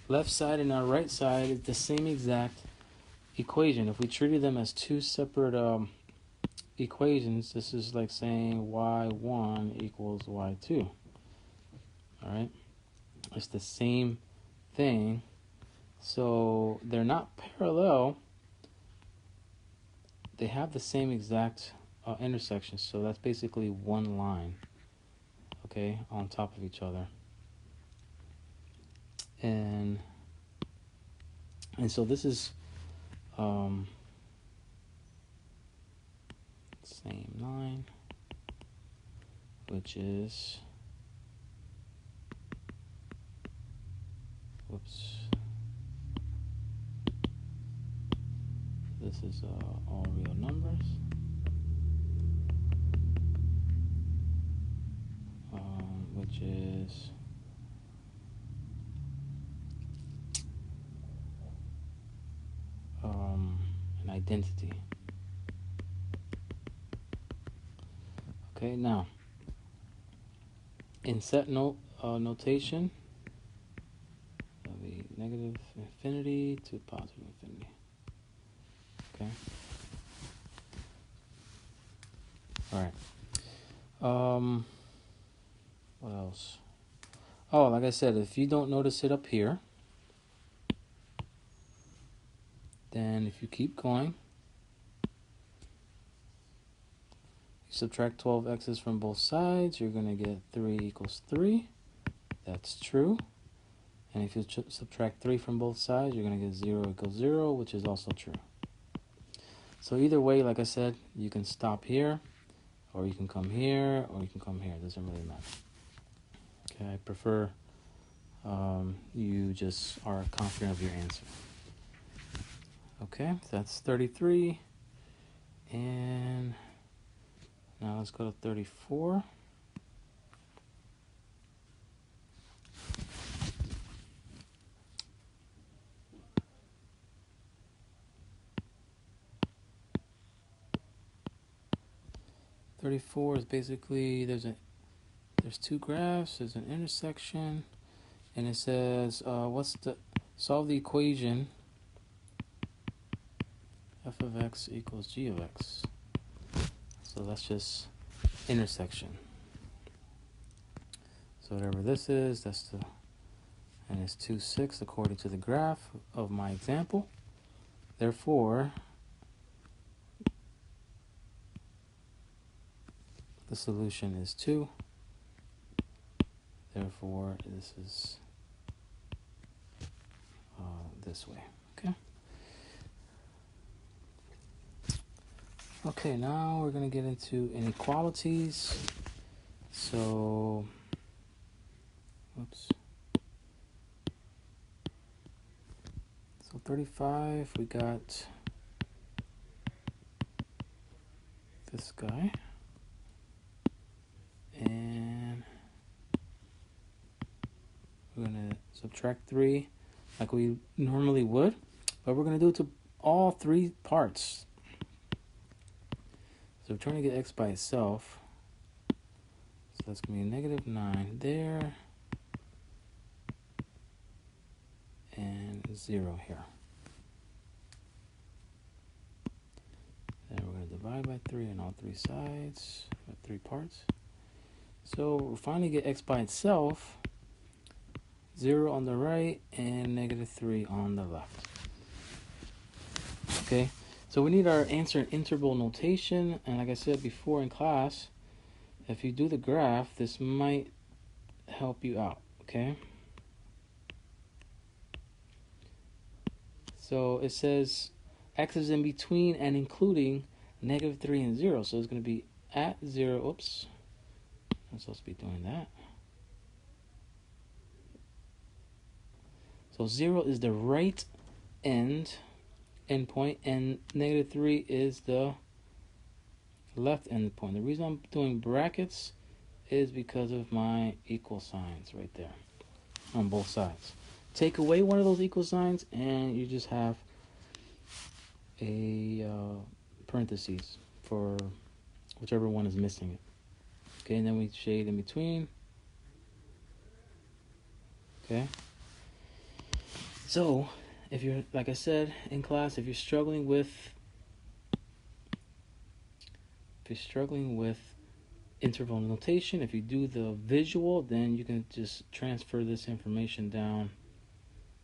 left side and our right side is the same exact equation. If we treated them as two separate equations, this is like saying y1 equals y2. All right, it's the same thing. So they're not parallel. They have the same exact intersection. So that's basically one line, okay, on top of each other. And so this is same line, which is, whoops, this is all real numbers, which is an identity. Okay, now in set notation, that'll be negative infinity to positive infinity. Okay. All right. What else? Oh, like I said, if you don't notice it up here, then if you keep going, you subtract 12x's from both sides, you're going to get 3 equals 3. That's true. And if you subtract 3 from both sides, you're going to get 0 equals 0, which is also true. So either way, like I said, you can stop here, or you can come here, or you can come here. It doesn't really matter. Okay, I prefer you just are confident of your answer. Okay, that's 33. And now let's go to 34. Is basically there's two graphs, there's an intersection, and it says solve the equation f of x equals g of x. So that's just intersection. So whatever this is, and it's 2, 6 according to the graph of my example. Therefore, the solution is 2. Therefore, this is this way. Okay. Okay, now we're going to get into inequalities. So Oops. So 35, we got this guy. And we're going to subtract 3 like we normally would. But we're going to do it to all 3 parts. So we're trying to get x by itself. So that's going to be negative 9 there. And 0 here. Then we're going to divide by 3 on all 3 sides, 3 parts. So we'll finally get x by itself, 0 on the right and negative 3 on the left. Okay, so we need our answer in interval notation, and like I said before in class, if you do the graph, this might help you out, okay? So it says x is in between and including negative 3 and 0. So it's going to be at 0. Oops. I'm supposed to be doing that. So 0 is the right endpoint, and negative 3 is the left endpoint. The reason I'm doing brackets is because of my equal signs right there on both sides. Take away one of those equal signs and you just have a parentheses for whichever one is missing it. Okay, and then we shade in between. Okay. So, if you're, like I said in class, if you're struggling with interval notation, if you do the visual, then you can just transfer this information down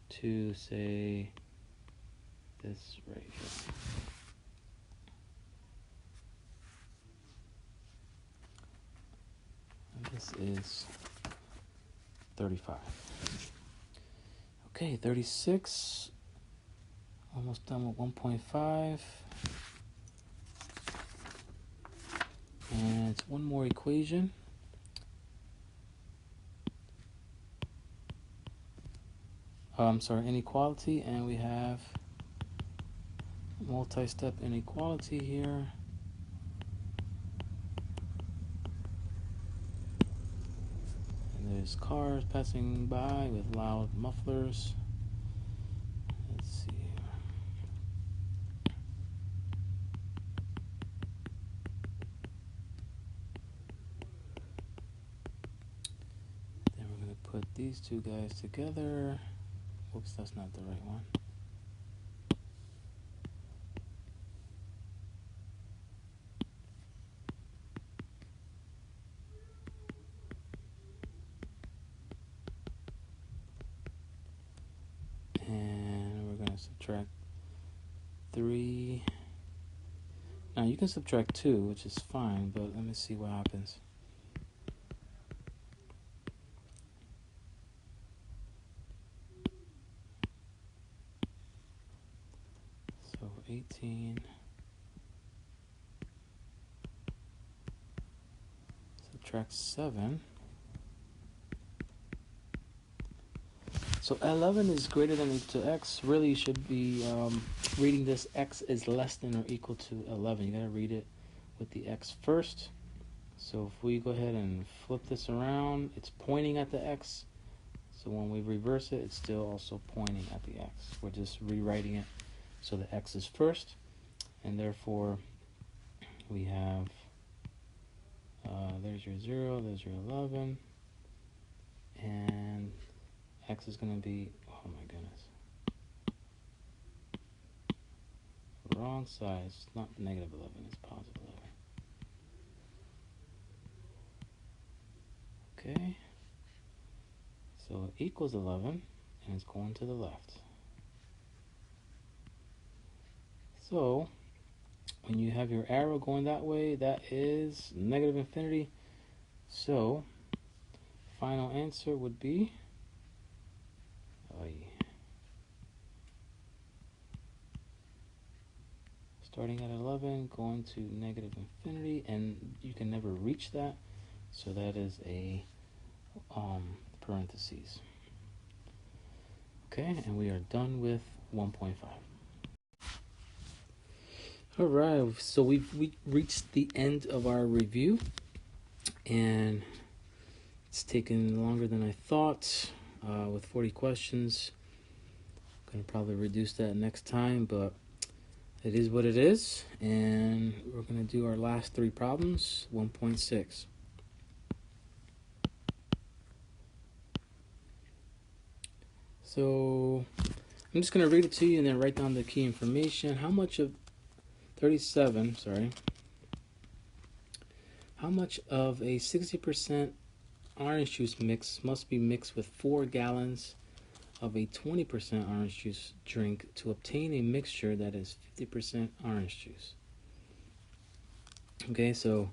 to, say, this right here. And this is 35. Okay, 36. Almost done with 1.5. And it's one more equation. Inequality, and we have multi-step inequality here. And there's cars passing by with loud mufflers. Let's see here. Then we're going to put these two guys together. Whoops, that's not the right one. And we're going to subtract 3. Now you can subtract 2, which is fine, but let me see what happens. So 18 subtract 7. So 11 is greater than or equal to x. Really, you should be reading this x is less than or equal to 11. You got to read it with the x first. So if we go ahead and flip this around, it's pointing at the x. So when we reverse it, it's still also pointing at the x. We're just rewriting it so the x is first. And therefore, we have, there's your 0, there's your 11. And x is going to be, oh my goodness, wrong side. It's not negative 11, it's positive 11. Okay, so it equals 11, and it's going to the left. So when you have your arrow going that way, that is negative infinity. So final answer would be, starting at 11, going to negative infinity, and you can never reach that. So that is a parentheses. Okay, and we are done with 1.5. All right, so we reached the end of our review, and it's taken longer than I thought with 40 questions. I'm going to probably reduce that next time, but it is what it is, and we're going to do our last 3 problems, 1.6. So I'm just going to read it to you and then write down the key information. How much of 37, how much of a 60% orange juice mix must be mixed with 4 gallons of a 20% orange juice drink to obtain a mixture that is 50% orange juice? Okay, so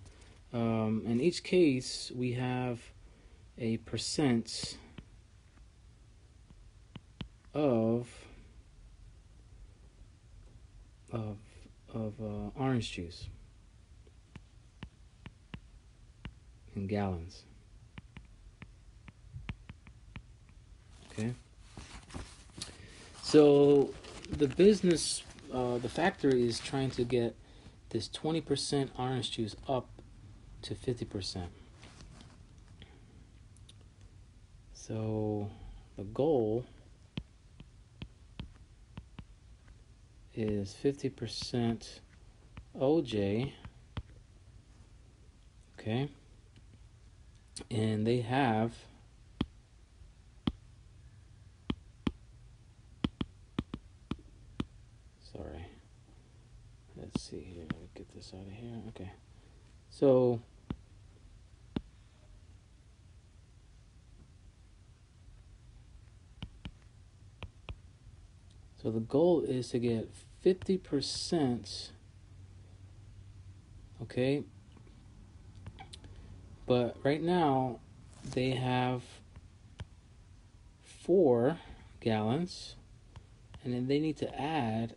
in each case we have a percent of orange juice in gallons. Okay, so the business, the factory is trying to get this 20% orange juice up to 50%. So the goal is 50% OJ, okay, and they have let's see here, let me get this out of here. Okay, so the goal is to get 50%, okay, but right now they have 4 gallons, and then they need to add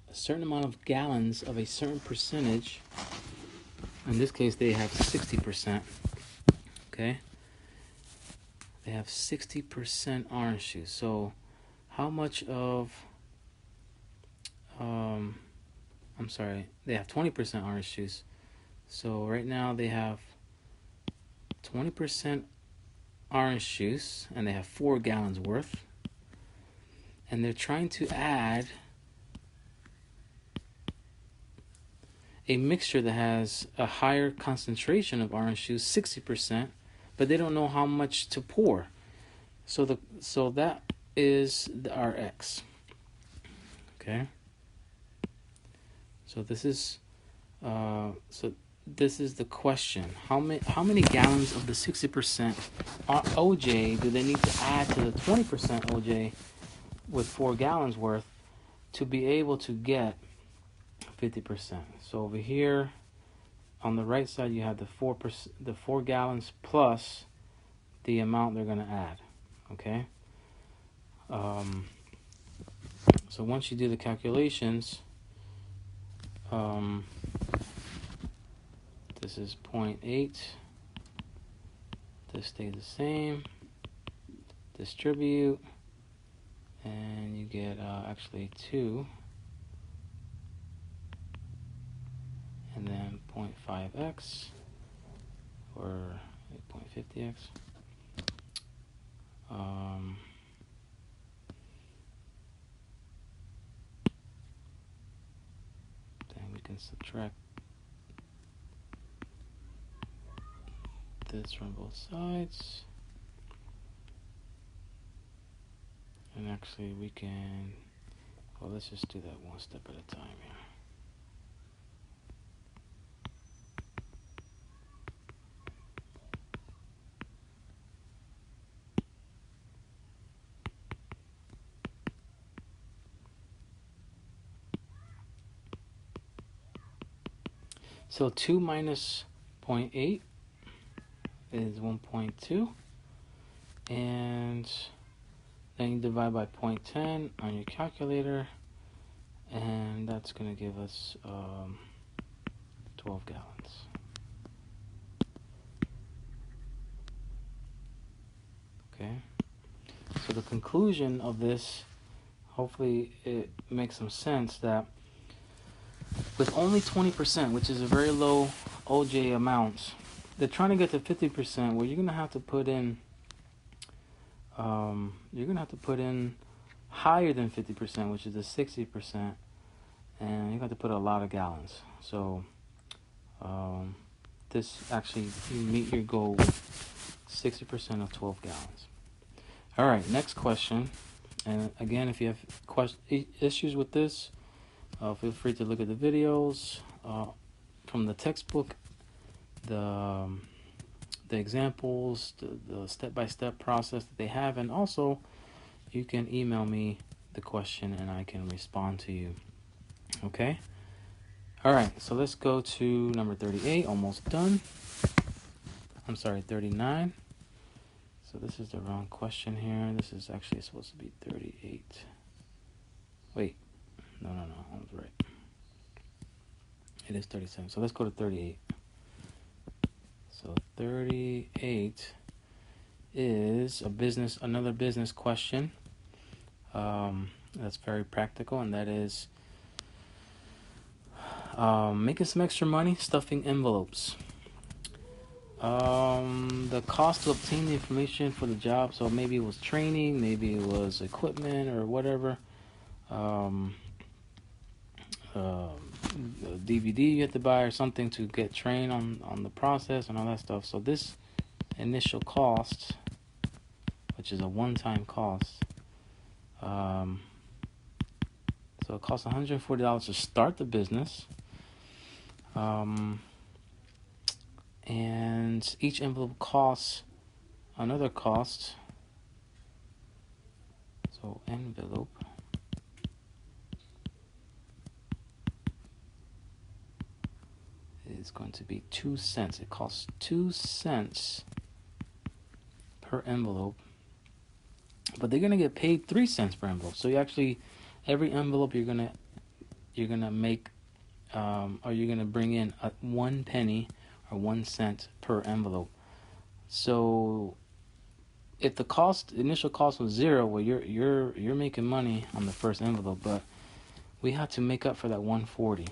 a certain amount of gallons of a certain percentage. In this case they have 60%, okay, they have 60% orange juice. So how much of they have 20% orange juice. So right now they have 20% orange juice and they have 4 gallons worth, and they're trying to add a mixture that has a higher concentration of orange juice, 60%, but they don't know how much to pour. So that is our X. Okay. So this is the question. How many gallons of the 60% OJ do they need to add to the 20% OJ with 4 gallons worth to be able to get 50%? So over here on the right side you have the 4 gallons plus the amount they're going to add. Okay. So once you do the calculations, this is 0.8, this stays the same, distribute, and you get actually 2, and then 0.5x or 0.50x. Then we can subtract this from both sides, and actually we can, well, let's just do that one step at a time here. So 2 minus 0.8 is 1.2, and then you divide by 0.10 on your calculator, and that's going to give us 12 gallons. Okay. So the conclusion of this, hopefully it makes some sense, that with only 20%, which is a very low OJ amount, they're trying to get to 50%, where you're gonna have to put in higher than 50%, which is the 60%, and you have to put a lot of gallons. So this actually, you meet your goal with 60% of 12 gallons. All right, next question. And again, if you have issues with this, feel free to look at the videos from the textbook, the examples, the step-by-step process that they have, and also you can email me the question and I can respond to you. Okay? All right, so let's go to number 38, almost done. I'm sorry, 39. So this is the wrong question here. This is actually supposed to be 38. Wait, no, I was right. It is 37. So let's go to 38. So 38 is another business question. That's very practical, and that is making some extra money stuffing envelopes. The cost to obtain the information for the job, so maybe it was training, maybe it was equipment or whatever. A DVD you have to buy or something to get trained on the process and all that stuff. So this initial cost, which is a one-time cost, so it costs $140 to start the business. And each envelope costs another cost. So envelope is going to be 2 cents. It costs 2 cents per envelope, but they're gonna get paid 3 cents per envelope. So you actually, every envelope you're gonna make, or you're gonna bring in 1 penny or 1 cent per envelope. So if the initial cost was 0, well, you're making money on the first envelope, but we had to make up for that 140.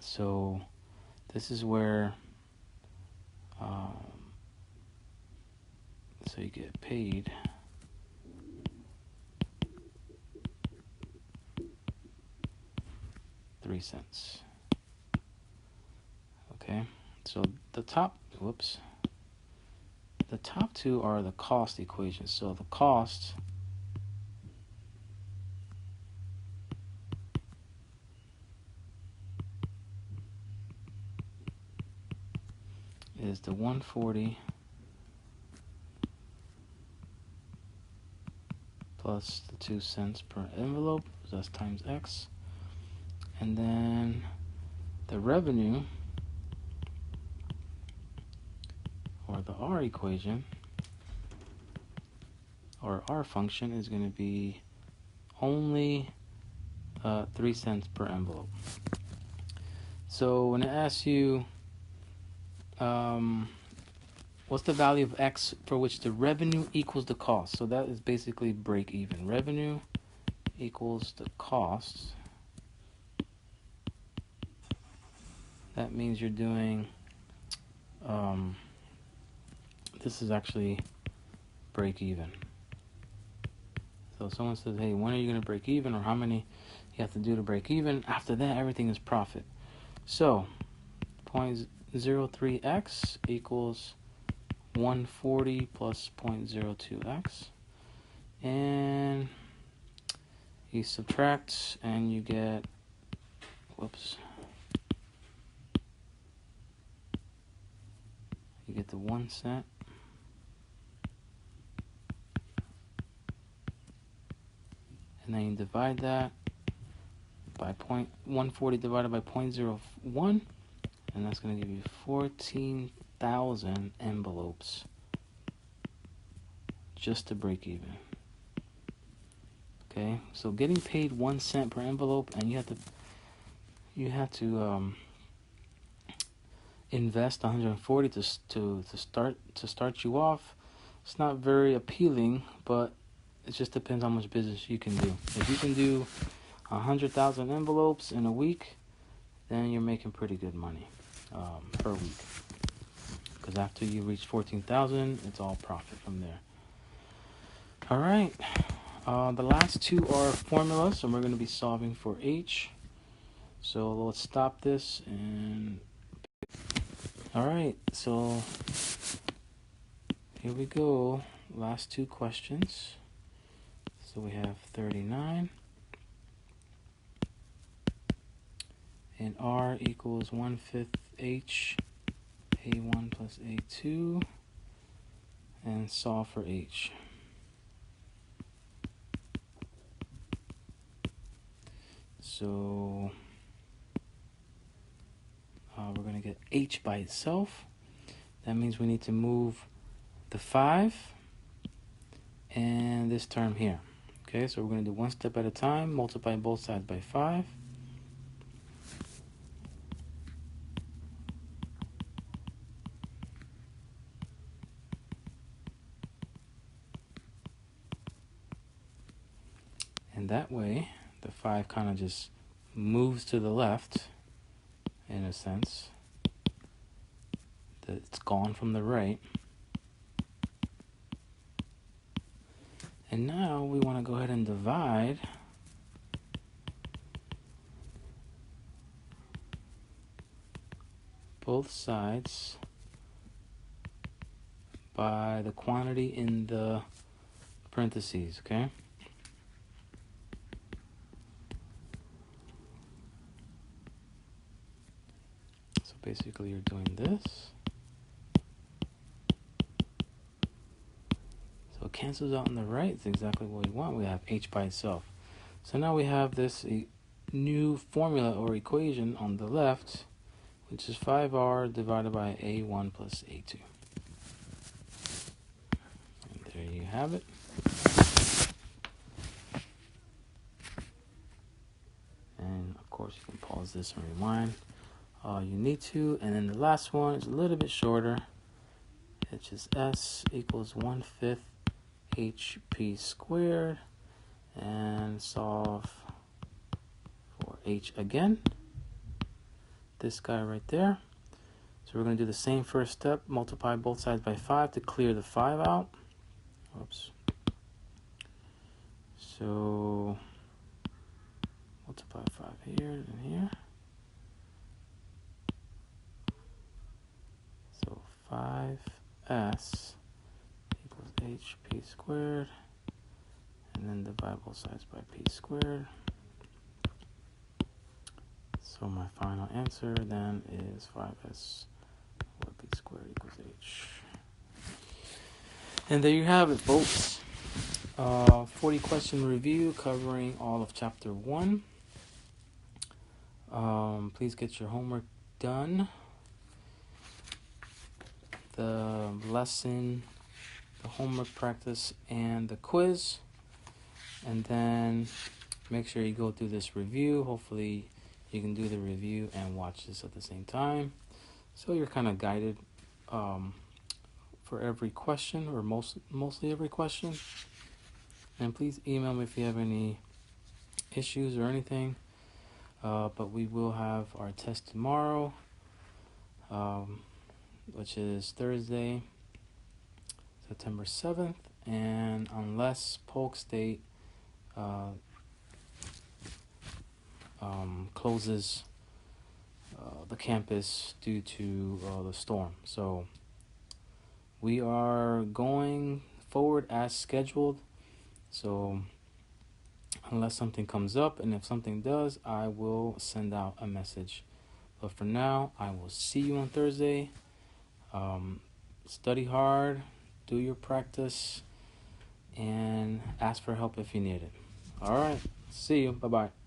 So this is where so you get paid $0.03. Okay, so the top two are the cost equations. So the cost is the 140 plus the 2 cents per envelope, so that's times X. And then the revenue, or the R equation, or R function, is going to be only 3 cents per envelope. So when it asks you what's the value of X for which the revenue equals the cost, so that is basically break even. Revenue equals the cost. That means you're doing this is actually break even. So someone says, hey, when are you going to break even, or how many you have to do to break even? After that, everything is profit. So 0.03x equals 140 plus 0.02x, and you subtract and you get you get the 1 cent. And then you divide that by 140 divided by 0.01, and that's going to give you 14,000 envelopes just to break even. Okay, so getting paid 1 cent per envelope, and you have to invest 140 to start you off. It's not very appealing, but it just depends how much business you can do. If you can do 100,000 envelopes in a week, then you're making pretty good money per week. Because after you reach 14,000, it's all profit from there. All right. The last two are formulas, and we're going to be solving for H. So let's stop this and... All right, so here we go. Last two questions. So we have 39. And R equals 1/5 H, A1 plus A2. And solve for H. So we're going to get H by itself. That means we need to move the 5 and this term here. Okay, so we're going to do one step at a time, multiply both sides by 5. And that way, the 5 kind of just moves to the left, in a sense. It's gone from the right. And now we want to go ahead and divide both sides by the quantity in the parentheses, okay? So basically you're doing this. So it cancels out on the right. It's exactly what we want. We have H by itself. So now we have this new formula or equation on the left, which is 5R divided by A1 plus A2. And there you have it. And of course you can pause this and rewind all you need to. And then the last one is a little bit shorter. It's just S equals 1/5 HP squared. And solve for H again. This guy right there. So we're going to do the same first step, multiply both sides by 5 to clear the 5 out. Oops. So multiply 5 here and here. So 5s equals HP squared. And then divide both sides by p squared. So my final answer then is 5s or p squared equals h. And there you have it, folks. 40 question review covering all of chapter 1. Please get your homework done. The lesson, the homework practice, and the quiz. And then make sure you go through this review. Hopefully you can do the review and watch this at the same time. So you're kind of guided for every question, or mostly every question. And please email me if you have any issues or anything. But we will have our test tomorrow, which is Thursday, September 7th. And unless Polk State closes the campus due to the storm. So we are going forward as scheduled. So unless something comes up, and if something does, I will send out a message. But for now, I will see you on Thursday. Study hard, do your practice, and ask for help if you need it. All right, see you. Bye-bye.